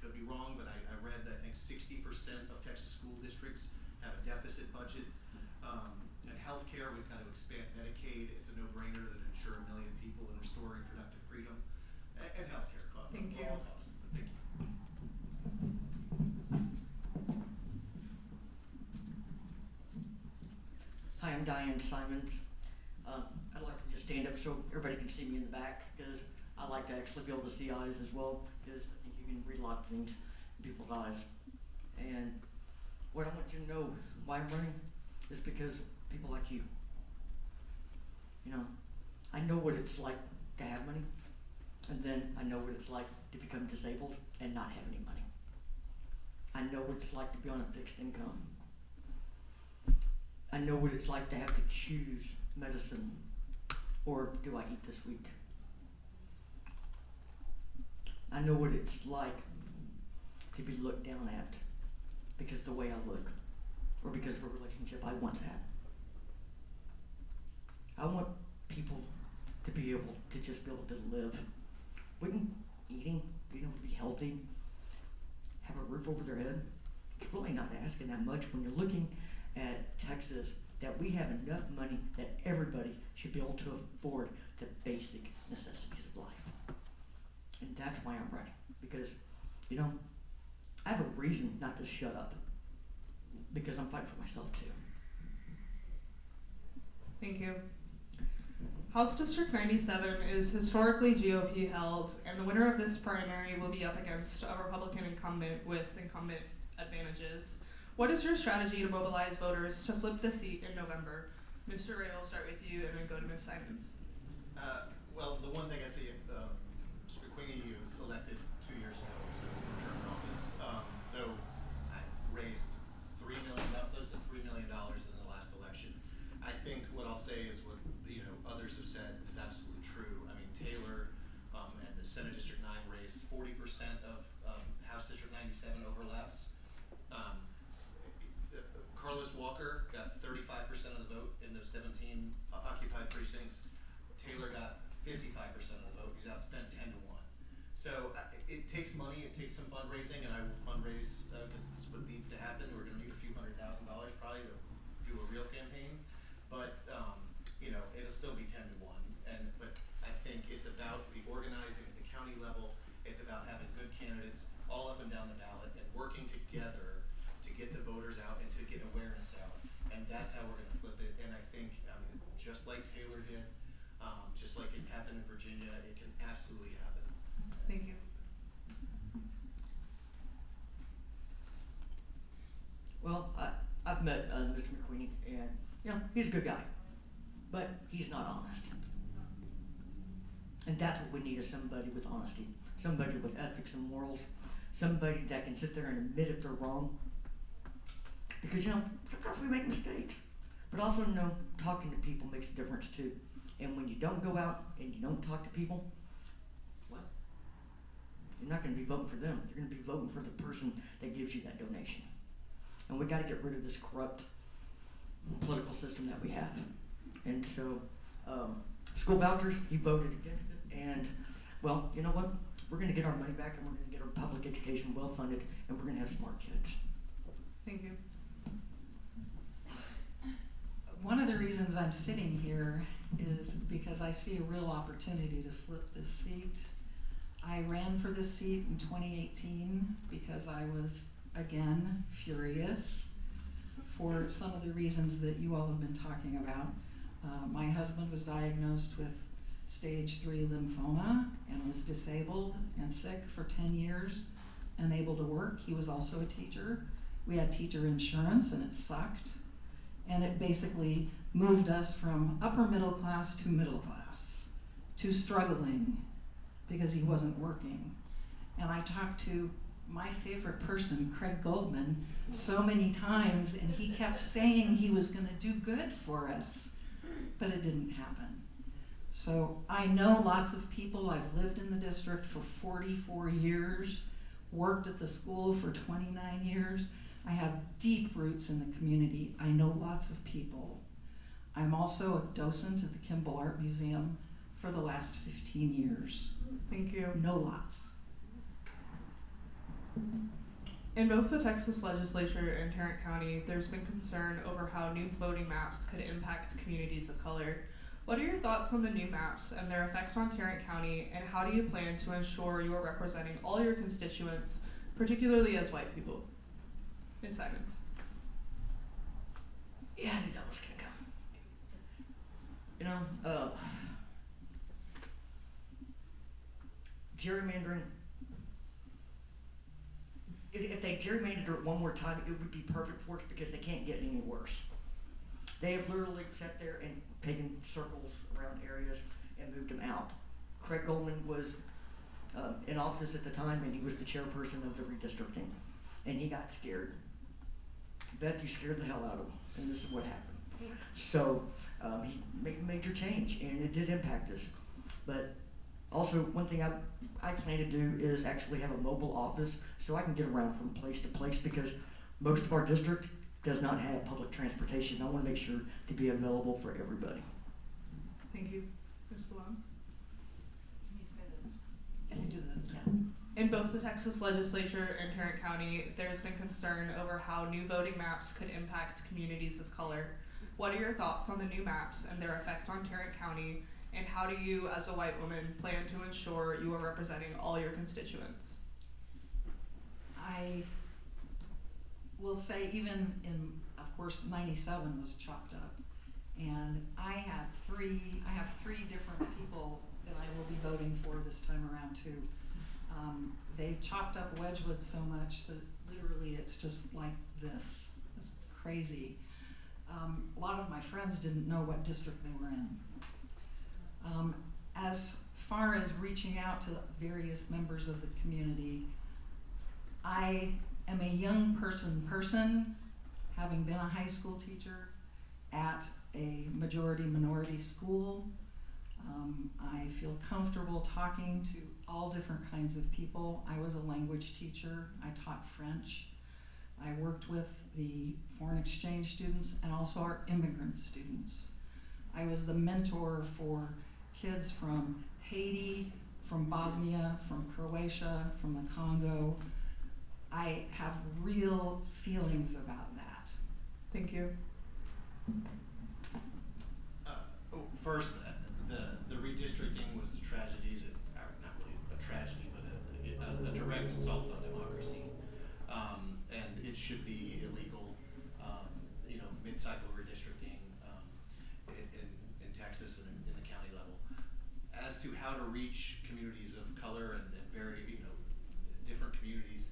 could be wrong, but I read that I think 60% of Texas school districts have a deficit budget. And healthcare, we've got to expand Medicaid. It's a no-brainer that insure 1 million people and restore reproductive freedom. And healthcare costs. Thank you. All costs. Thank you. Hi, I'm Diane Simons. I'd like to just stand up so everybody can see me in the back, because I like to actually be able to see eyes as well, because I think you can read a lot of things in people's eyes. And what I want you to know why I'm running is because people like you. You know, I know what it's like to have money, and then I know what it's like to become disabled and not have any money. I know what it's like to be on a fixed income. I know what it's like to have to choose medicine, or do I eat this week? I know what it's like to be looked down at because of the way I look or because of a relationship I once had. I want people to be able to just be able to live. Wouldn't eating, being able to be healthy, have a roof over their head, it's really not asking that much when you're looking at Texas, that we have enough money that everybody should be able to afford the basic necessities of life. And that's why I'm running, because, you know, I have a reason not to shut up, because I'm fighting for myself too. Thank you. House District 97 is historically GOP held, and the winner of this primary will be up against a Republican incumbent with incumbent advantages. What is your strategy to mobilize voters to flip the seat in November? Mr. Ray, will start with you and then go to Ms. Simons. Well, the one thing I see, Mr. McQueenie was elected 2 years ago, so term in office, though I raised $3 million, close to $3 million in the last election. I think what I'll say is what others have said is absolutely true. I mean, Taylor and the Senate District 9 race, 40% of House District 97 overlaps. Carlos Walker got 35% of the vote in those 17 occupied precincts. Taylor got 55% of the vote. He's outspent 10 to 1. So it takes money, it takes some fundraising, and I will fundraise because it's what needs to happen. We're going to need a few $100,000 probably to do a real campaign, but it'll still be 10 to 1. But I think it's about the organizing at the county level. It's about having good candidates all up and down the ballot and working together to get the voters out and to get awareness out. And that's how we're going to flip it. And I think, just like Taylor did, just like it happened in Virginia, it can absolutely happen. Thank you. Well, I've met Mr. McQueenie, and he's a good guy, but he's not honest. And that's what we need, is somebody with honesty, somebody with ethics and morals, somebody that can sit there and admit if they're wrong. Because sometimes we make mistakes, but also talking to people makes a difference too. And when you don't go out and you don't talk to people, well, you're not going to be voting for them. You're going to be voting for the person that gives you that donation. And we got to get rid of this corrupt political system that we have. And so, school vouchers, he voted against it. And, well, you know what? We're going to get our money back, and we're going to get our public education well funded, and we're going to have smart kids. Thank you. One of the reasons I'm sitting here is because I see a real opportunity to flip this seat. I ran for this seat in 2018 because I was, again, furious for some of the reasons that you all have been talking about. My husband was diagnosed with stage 3 lymphoma and was disabled and sick for 10 years, unable to work. He was also a teacher. We had teacher insurance, and it sucked. And it basically moved us from upper middle class to middle class, to struggling because he wasn't working. And I talked to my favorite person, Craig Goldman, so many times, and he kept saying he was going to do good for us, but it didn't happen. So I know lots of people. I've lived in the district for 44 years, worked at the school for 29 years. I have deep roots in the community. I know lots of people. I'm also a docent at the Kimball Art Museum for the last 15 years. Thank you. Know lots. In both the Texas legislature and Tarrant County, there's been concern over how new voting maps could impact communities of color. What are your thoughts on the new maps and their effect on Tarrant County, and how do you plan to ensure you are representing all your constituents, particularly as white people? Ms. Simons. Yeah, I knew that was gonna come. Gerrymandering. If they gerrymandered it one more time, it would be perfect for us because they can't get any worse. They have literally sat there and taken circles around areas and moved them out. Craig Goldman was in office at the time, and he was the chairperson of the redistricting, and he got scared. Beth, you scared the hell out of him, and this is what happened. So he made a major change, and it did impact us. But also, one thing I plan to do is actually have a mobile office so I can get around from place to place, because most of our district does not have public transportation. I want to make sure to be available for everybody. Thank you. Ms. Lalonde? Can you do the count? In both the Texas legislature and Tarrant County, there's been concern over how new voting maps could impact communities of color. What are your thoughts on the new maps and their effect on Tarrant County, and how do you, as a white woman, plan to ensure you are representing all your constituents? I will say even in, of course, 97 was chopped up. And I have three different people that I will be voting for this time around too. They chopped up Wedgwood so much that literally it's just like this. It's crazy. A lot of my friends didn't know what district they were in. As far as reaching out to various members of the community, I am a young person, having been a high school teacher at a majority minority school. I feel comfortable talking to all different kinds of people. I was a language teacher. I taught French. I worked with the foreign exchange students and also our immigrant students. I was the mentor for kids from Haiti, from Bosnia, from Croatia, from the Congo. I have real feelings about that. Thank you. First, the redistricting was a tragedy that, or not really a tragedy, but a direct assault on democracy. And it should be illegal, mid-cycle redistricting in Texas and in the county level. As to how to reach communities of color and very, different communities,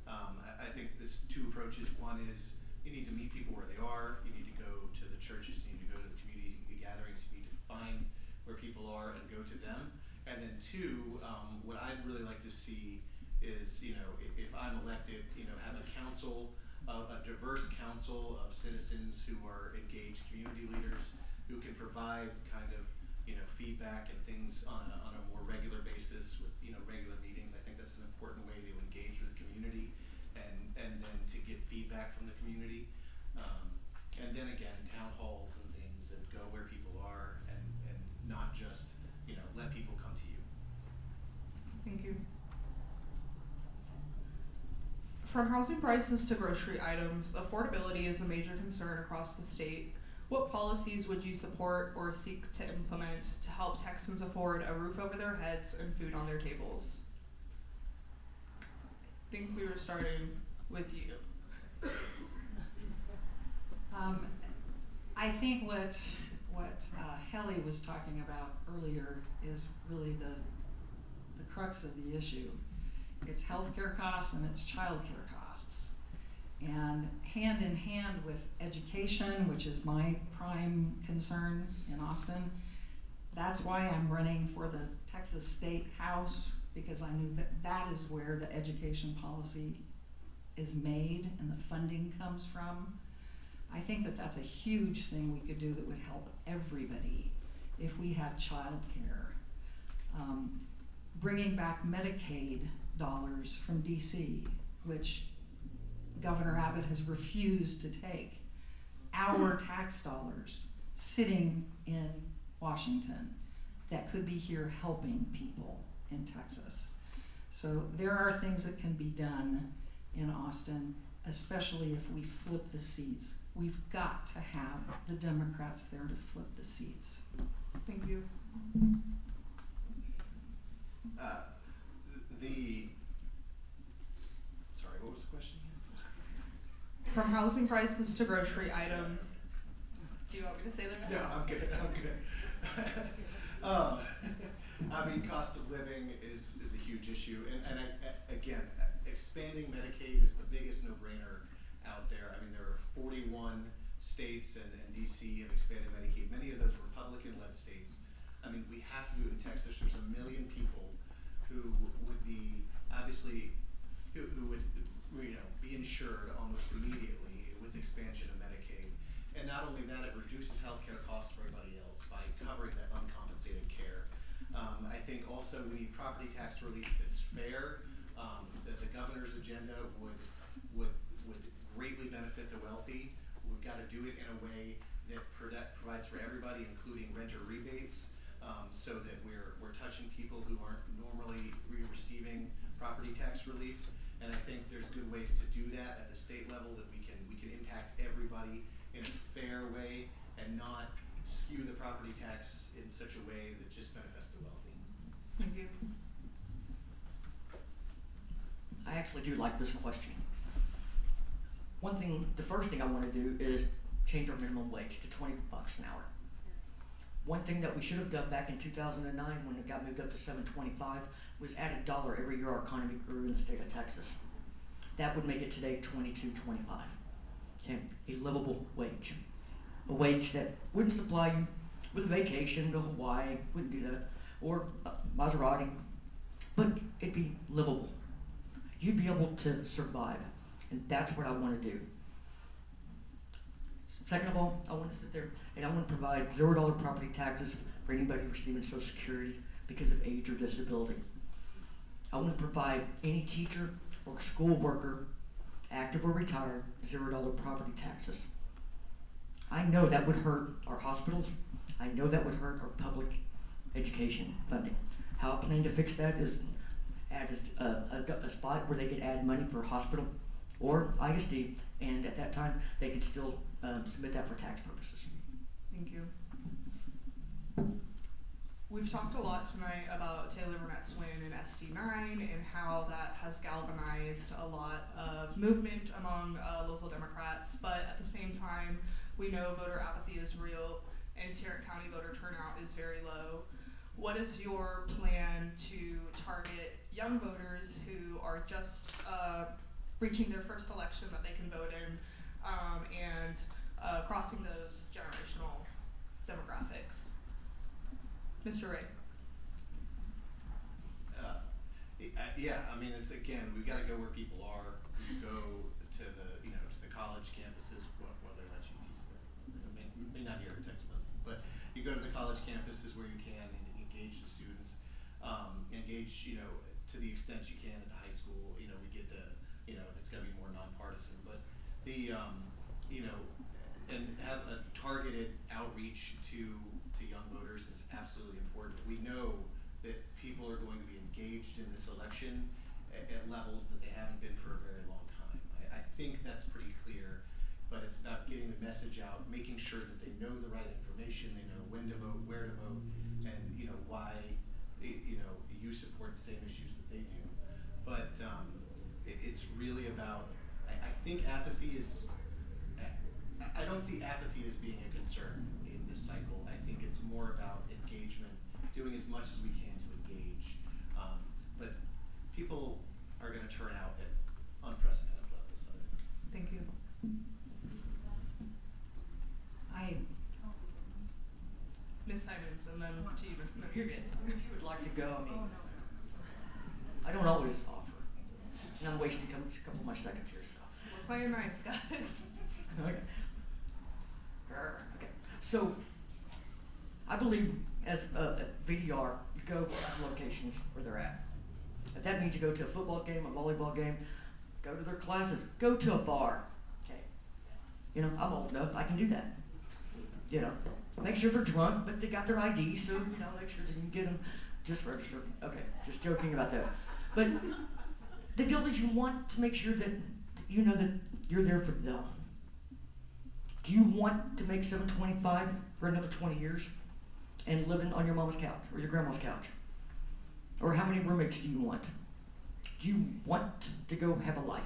I think there's two approaches. One is you need to meet people where they are. You need to go to the churches. You need to go to the community gatherings. You need to find where people are and go to them. And then two, what I'd really like to see is, if I'm elected, have a council, a diverse council of citizens who are engaged community leaders who can provide kind of, feedback and things on a more regular basis with, regular meetings. I think that's an important way to engage with the community and then to get feedback from the community. And then again, town halls and things, and go where people are and not just, let people come to you. Thank you. From housing prices to grocery items, affordability is a major concern across the state. What policies would you support or seek to implement to help Texans afford a roof over their heads and food on their tables? I think we were starting with you. I think what Helly was talking about earlier is really the crux of the issue. It's healthcare costs and it's childcare costs. And hand in hand with education, which is my prime concern in Austin, that's why I'm running for the Texas State House, because I knew that is where the education policy is made and the funding comes from. I think that's a huge thing we could do that would help everybody if we had childcare. Bringing back Medicaid dollars from DC, which Governor Abbott has refused to take. Our tax dollars sitting in Washington that could be here helping people in Texas. So there are things that can be done in Austin, especially if we flip the seats. We've got to have the Democrats there to flip the seats. Thank you. Sorry, what was the question again? From housing prices to grocery items. Do you want me to say that? No, I'm good. Cost of living is a huge issue, and again, expanding Medicaid is the biggest no-brainer out there. There are 41 states and DC have expanded Medicaid. Many of those Republican-led states. We have to do it in Texas. There's 1 million people who would be obviously who would be insured almost immediately with expansion of Medicaid. And not only that, it reduces healthcare costs for everybody else by covering that uncompensated care. I think also we need property tax relief that's fair. That the governor's agenda would greatly benefit the wealthy. We've got to do it in a way that provides for everybody, including renter rebates, so that we're touching people who aren't normally receiving property tax relief. And I think there's good ways to do that at the state level, that we can impact everybody in a fair way and not skew the property tax in such a way that just benefits the wealthy. Thank you. I actually do like this question. The first thing I want to do is change our minimum wage to 20 bucks an hour. One thing that we should have done back in 2009 when it got moved up to $7.25 was add $1 every year our economy grew in the state of Texas. That would make it today $22.25. Okay, a livable wage. A wage that wouldn't supply you with a vacation to Hawaii, wouldn't do that, or Maserati, but it'd be livable. You'd be able to survive, and that's what I want to do. Second of all, I want to sit there and I want to provide $0 property taxes for anybody receiving Social Security because of age or disability. I want to provide any teacher or school worker, active or retired, $0 property taxes. I know that would hurt our hospitals. I know that would hurt our public education funding. How I plan to fix that is add a spot where they could add money for a hospital or ISD, and at that time they could still submit that for tax purposes. Thank you. We've talked a lot tonight about Taylor Burnett's win in SD9 and how that has galvanized a lot of movement among local Democrats, but at the same time, we know voter apathy is real and Tarrant County voter turnout is very low. What is your plan to target young voters who are just reaching their first election that they can vote in, and crossing those generational demographics? Mr. Ray. Yeah, I mean, it's, again, we've got to go where people are. We go to the, to the college campuses, well, they're at UTC, may not here in Texas, but you go to the college campuses where you can and engage the students, engage, to the extent you can at the high school. We get the, it's got to be more nonpartisan, but the, and have a targeted outreach to young voters is absolutely important. We know that people are going to be engaged in this election at levels that they haven't been for a very long time. I think that's pretty clear, but it's about getting the message out, making sure that they know the right information, they know when to vote, where to vote, and why you support the same issues that they do. But it's really about, I think apathy is, I don't see apathy as being a concern in this cycle. I think it's more about engagement, doing as much as we can to engage. But people are going to turn out at unprecedented levels, I think. Thank you. Ms. Simons, and then to you, Ms. No, you're good. If you would like to go, I don't always offer. And I'm wasting a couple of my seconds here, so. We're playing nice, guys. Okay. Okay. So, I believe as a VDR, you go to locations where they're at. If that means you go to a football game, a volleyball game, go to their classes, go to a bar. Okay. I'm old enough, I can do that. Make sure they're drunk, but they got their ID, so, make sure that you can get them, just register. Okay, just joking about that. But the deal is you want to make sure that you know that you're there for them. Do you want to make $7.25 for another 20 years and living on your mama's couch or your grandma's couch? Or how many roommates do you want? Do you want to go have a life?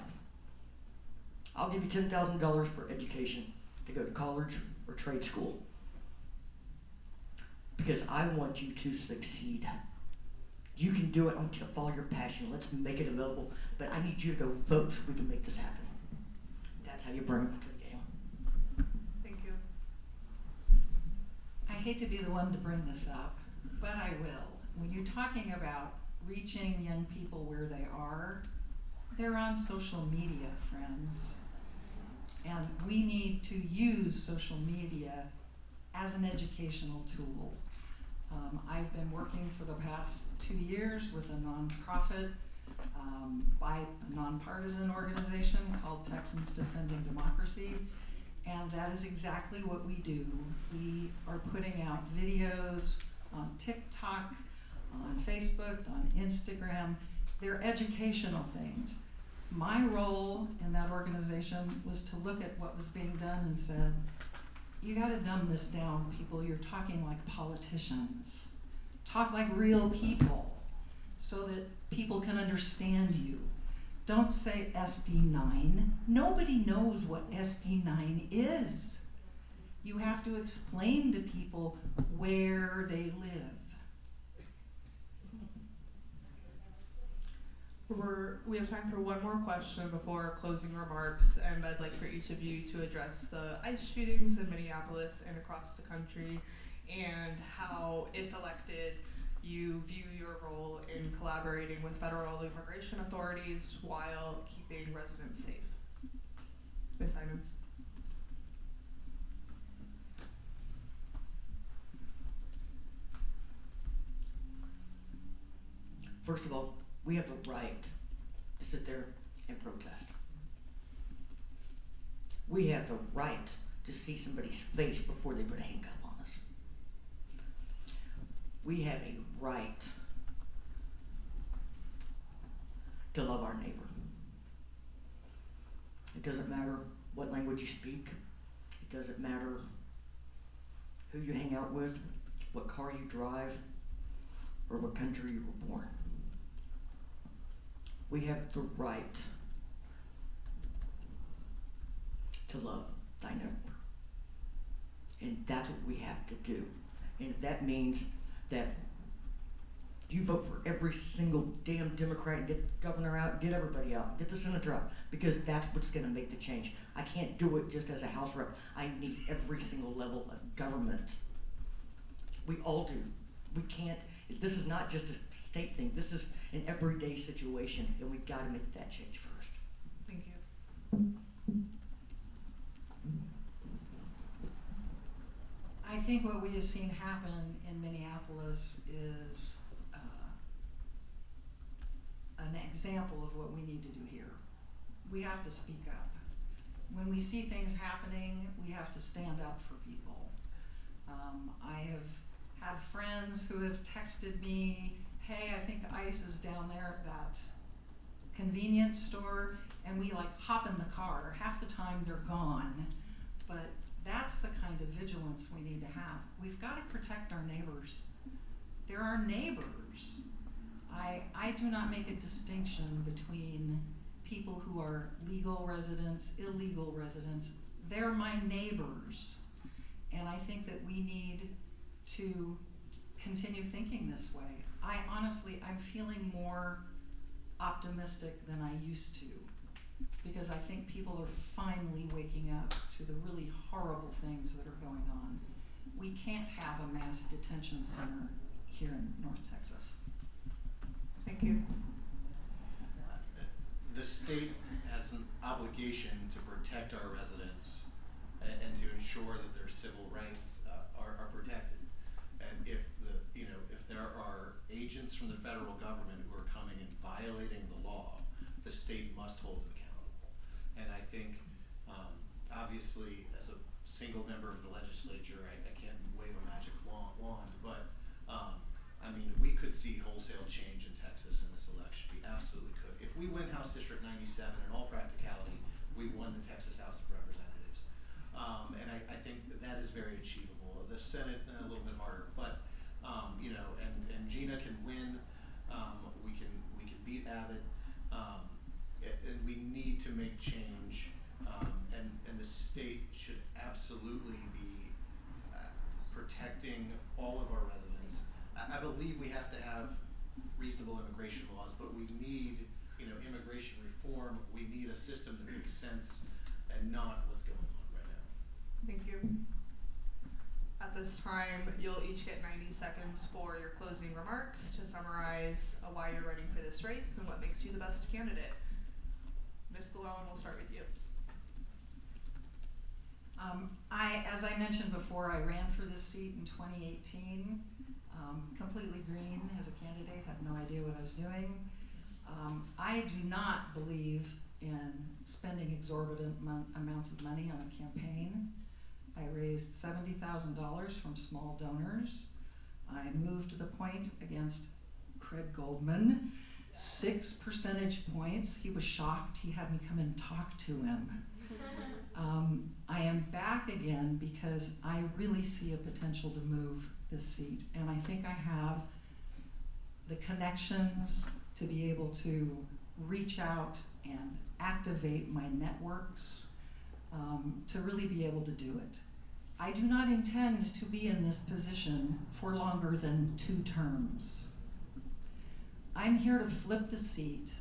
I'll give you $10,000 for education to go to college or trade school. Because I want you to succeed. You can do it. I want you to follow your passion. Let's make it available. But I need you to go vote so we can make this happen. That's how you bring it to the game. Thank you. I hate to be the one to bring this up, but I will. When you're talking about reaching young people where they are, they're on social media, friends. And we need to use social media as an educational tool. I've been working for the past 2 years with a nonprofit by a nonpartisan organization called Texans Defending Democracy. And that is exactly what we do. We are putting out videos on TikTok, on Facebook, on Instagram. They're educational things. My role in that organization was to look at what was being done and said, you gotta dumb this down, people. You're talking like politicians. Talk like real people so that people can understand you. Don't say SD9. Nobody knows what SD9 is. You have to explain to people where they live. We have time for one more question before closing remarks, and I'd like for each of you to address the ICE shootings in Minneapolis and across the country, and how, if elected, you view your role in collaborating with federal immigration authorities while keeping residents safe. Ms. Simons. First of all, we have the right to sit there and protest. We have the right to see somebody's face before they put a handcuff on us. We have a right to love our neighbor. It doesn't matter what language you speak. It doesn't matter who you hang out with, what car you drive, or what country you were born. We have the right to love thy neighbor. And that's what we have to do. And if that means that you vote for every single damn Democrat and get the governor out, get everybody out, get the senator out, because that's what's gonna make the change. I can't do it just as a House rep. I need every single level of government. We all do. We can't, this is not just a state thing, this is an everyday situation, and we gotta make that change first. Thank you. I think what we have seen happen in Minneapolis is an example of what we need to do here. We have to speak up. When we see things happening, we have to stand up for people. I have had friends who have texted me, hey, I think ICE is down there at that convenience store, and we like hop in the car. Half the time they're gone, but that's the kind of vigilance we need to have. We've got to protect our neighbors. They're our neighbors. I do not make a distinction between people who are legal residents, illegal residents. They're my neighbors. And I think that we need to continue thinking this way. I'm feeling more optimistic than I used to, because I think people are finally waking up to the really horrible things that are going on. We can't have a mass detention center here in North Texas. Thank you. The state has an obligation to protect our residents and to ensure that their civil rights are protected. And if there are agents from the federal government who are coming and violating the law, the state must hold them accountable. And I think, obviously, as a single member of the legislature, I can't wave a magic wand, but I mean, we could see wholesale change in Texas in this election. We absolutely could. If we win House District 97, in all practicality, we won the Texas House of Representatives. And I think that is very achievable. The Senate, a little bit harder, but and Gina can win. We can beat Abbott, and we need to make change. And the state should absolutely be protecting all of our residents. I believe we have to have reasonable immigration laws, but we need immigration reform. We need a system that makes sense and not what's going on right now. Thank you. At this time, you'll each get 90 seconds for your closing remarks to summarize why you're running for this race and what makes you the best candidate. Ms. Llewellyn, we'll start with you. As I mentioned before, I ran for this seat in 2018, completely green as a candidate, had no idea what I was doing. I do not believe in spending exorbitant amounts of money on a campaign. I raised $70,000 from small donors. I moved the point against Craig Goldman, 6 percentage points. He was shocked. He had me come and talk to him. I am back again because I really see a potential to move this seat, and I think I have the connections to be able to reach out and activate my networks to really be able to do it. I do not intend to be in this position for longer than 2 terms. I'm here to flip the seat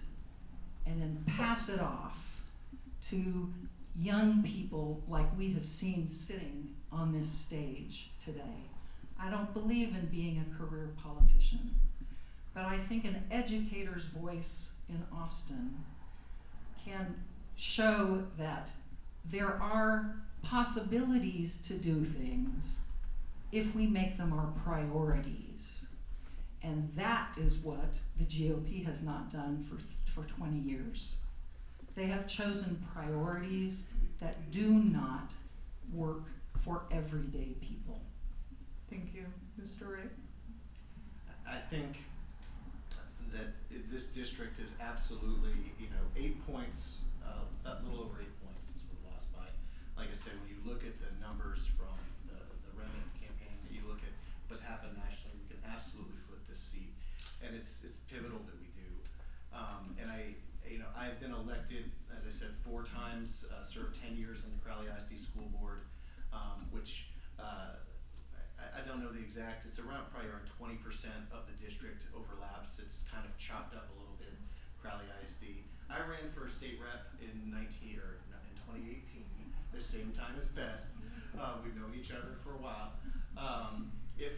and then pass it off to young people like we have seen sitting on this stage today. I don't believe in being a career politician, but I think an educator's voice in Austin can show that there are possibilities to do things if we make them our priorities. And that is what the GOP has not done for 20 years. They have chosen priorities that do not work for everyday people. Thank you. Mr. Ray? I think that this district is absolutely, 8 points, a little over 8 points is what we lost by. Like I said, when you look at the numbers from the remnant campaign, you look at what's happened nationally, we can absolutely flip this seat. And it's pivotal that we do. And I've been elected, as I said, 4 times, served 10 years on the Crowley ISD School Board, which I don't know the exact, it's around probably around 20% of the district overlaps. It's kind of chopped up a little bit, Crowley ISD. I ran for state rep in 2018, the same time as Beth. We've known each other for a while.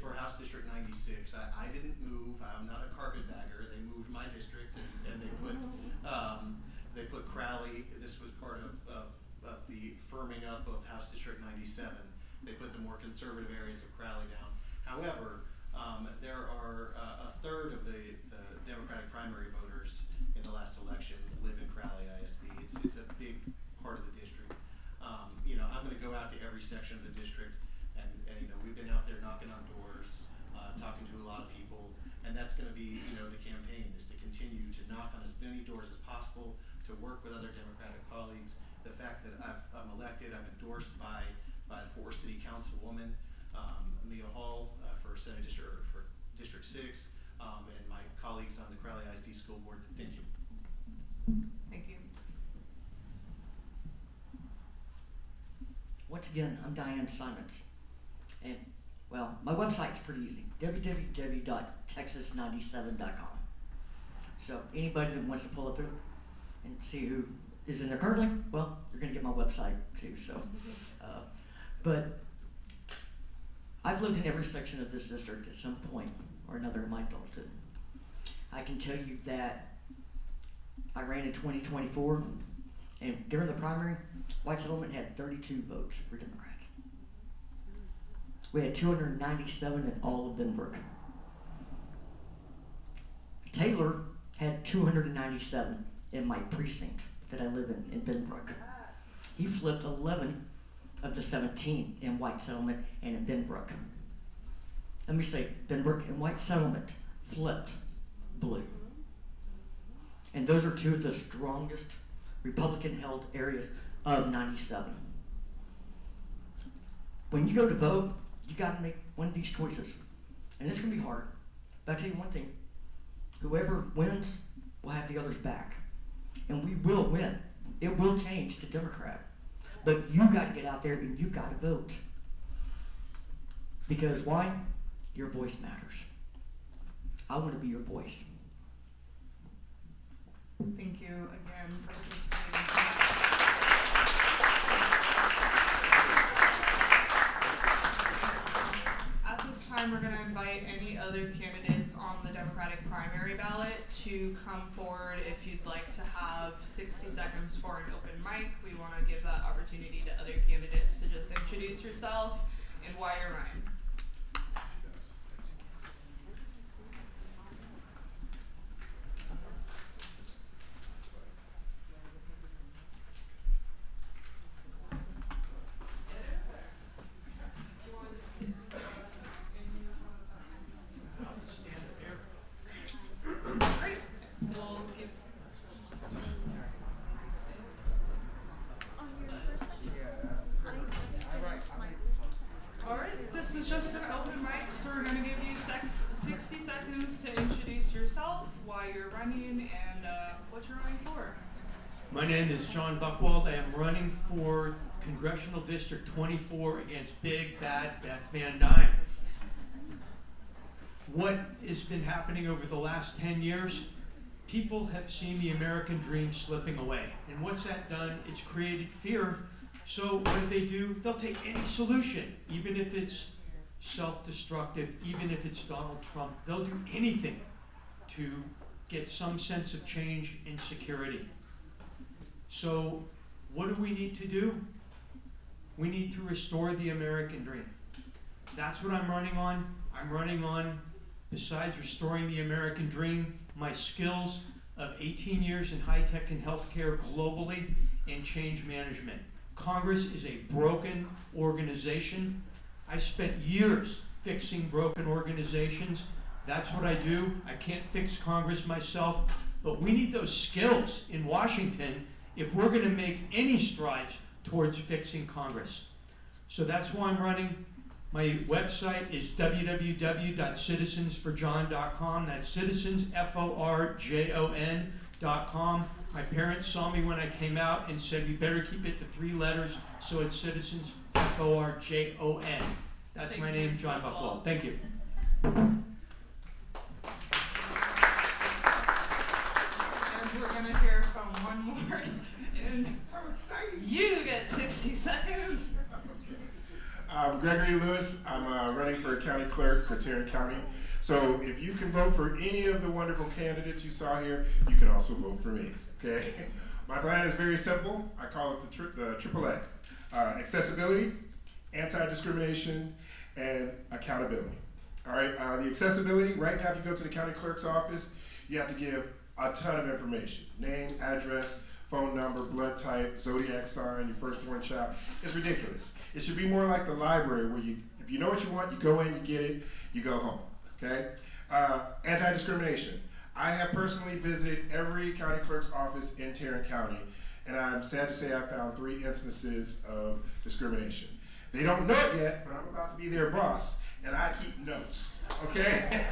For House District 96, I didn't move. I'm not a carpetbagger. They moved my district and they put Crowley. This was part of the firming up of House District 97. They put the more conservative areas of Crowley down. However, there are a third of the Democratic primary voters in the last election live in Crowley ISD. It's a big part of the district. I'm going to go out to every section of the district, and we've been out there knocking on doors, talking to a lot of people, and that's going to be the campaign is to continue to knock on as many doors as possible, to work with other Democratic colleagues. The fact that I'm elected, I'm endorsed by the Fort Worth City Councilwoman, Mia Hall, for Senate District for District 6, and my colleagues on the Crowley ISD School Board. Thank you. Thank you. Once again, I'm Diane Simons. And, well, my website's pretty easy, www.texas97.com. So anybody that wants to pull up it and see who is in there currently, well, you're going to get my website too. So, but I've lived in every section of this district at some point or another in my adulthood. I can tell you that I ran in 2024, and during the primary, White Settlement had 32 votes for Democrats. We had 297 in all of Benbrook. Taylor had 297 in my precinct that I live in Benbrook. He flipped 11 of the 17 in White Settlement and in Benbrook. Let me say, Benbrook and White Settlement flipped blue. And those are 2 of the strongest Republican-held areas of 97. When you go to vote, you got to make one of these choices. And it's going to be hard. But I'll tell you one thing. Whoever wins will have the others back. And we will win. It will change to Democrat. But you got to get out there and you've got to vote. Because why? Your voice matters. I want to be your voice. Thank you again for participating. At this time, we're going to invite any other candidates on the Democratic primary ballot to come forward. If you'd like to have 60 seconds for an open mic, we want to give that opportunity to other candidates to just introduce yourself and why you're running. running and what you're running for. My name is John Buchwald. I am running for Congressional District 24 against Big Bad Beth Van Dyne. What has been happening over the last 10 years? People have seen the American dream slipping away. And what's that done? It's created fear. So what do? They'll take any solution, even if it's self-destructive, even if it's Donald Trump. They'll do anything to get some sense of change and security. So what do we need to do? We need to restore the American dream. That's what I'm running on. I'm running on, besides restoring the American dream, my skills of 18 years in high-tech and healthcare globally and change management. Congress is a broken organization. I spent years fixing broken organizations. That's what I do. I can't fix Congress myself, but we need those skills in Washington if we're going to make any strides towards fixing Congress. So that's why I'm running. My website is www.citizensforjohn.com. That's citizens, FORJON.com. My parents saw me when I came out and said, we better keep it to 3 letters, so it's citizens, FORJON. That's my name, John Buchwald. Thank you. And we're gonna hear from one more. And so exciting. You get 60 seconds. Gregory Lewis. I'm running for county clerk for Tarrant County. So if you can vote for any of the wonderful candidates you saw here, you can also vote for me, okay? My plan is very simple. I call it the AAA. Accessibility, anti-discrimination, and accountability. All right, the accessibility, right now if you go to the county clerk's office, you have to give a ton of information. Name, address, phone number, blood type, zodiac sign, your firstborn child. It's ridiculous. It should be more like the library where if you know what you want, you go in, you get it, you go home, okay? Anti-discrimination. I have personally visited every county clerk's office in Tarrant County, and I'm sad to say I found 3 instances of discrimination. They don't know it yet, but I'm about to be their boss, and I keep notes, okay?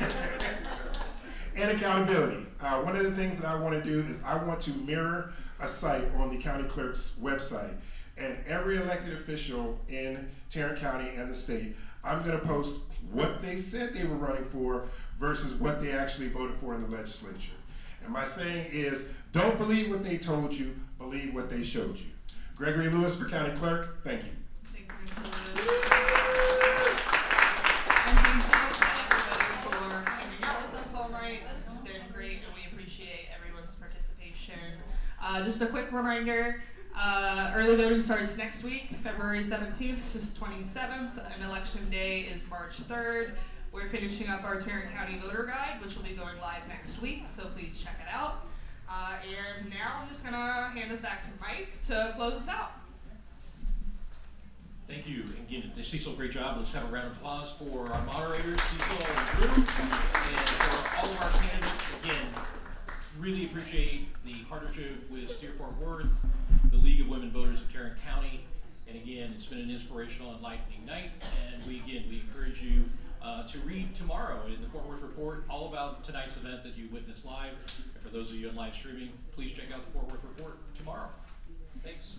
And accountability. One of the things that I want to do is I want to mirror a site on the county clerk's website, and every elected official in Tarrant County and the state, I'm going to post what they said they were running for versus what they actually voted for in the legislature. And my saying is, don't believe what they told you, believe what they showed you. Gregory Lewis for county clerk, thank you. Thank you, Mr. Lewis. And thank you everybody for hanging out with us all night. This has been great and we appreciate everyone's participation. Just a quick reminder, early voting starts next week, February 17th to 27th, and election day is March 3rd. We're finishing up our Tarrant County voter guide, which will be going live next week, so please check it out. And now I'm just gonna hand us back to Mike to close us out. Thank you. Again, Cecil, great job. Let's have a round of applause for our moderators, Cecil and Drew, and for all of our candidates. Again, really appreciate the partnership with Steer Fort Worth, the League of Women Voters of Tarrant County, and again, it's been an inspirational and enlightening night, and we encourage you to read tomorrow in the Fort Worth Report all about tonight's event that you witnessed live. And for those of you on live streaming, please check out the Fort Worth Report tomorrow. Thanks.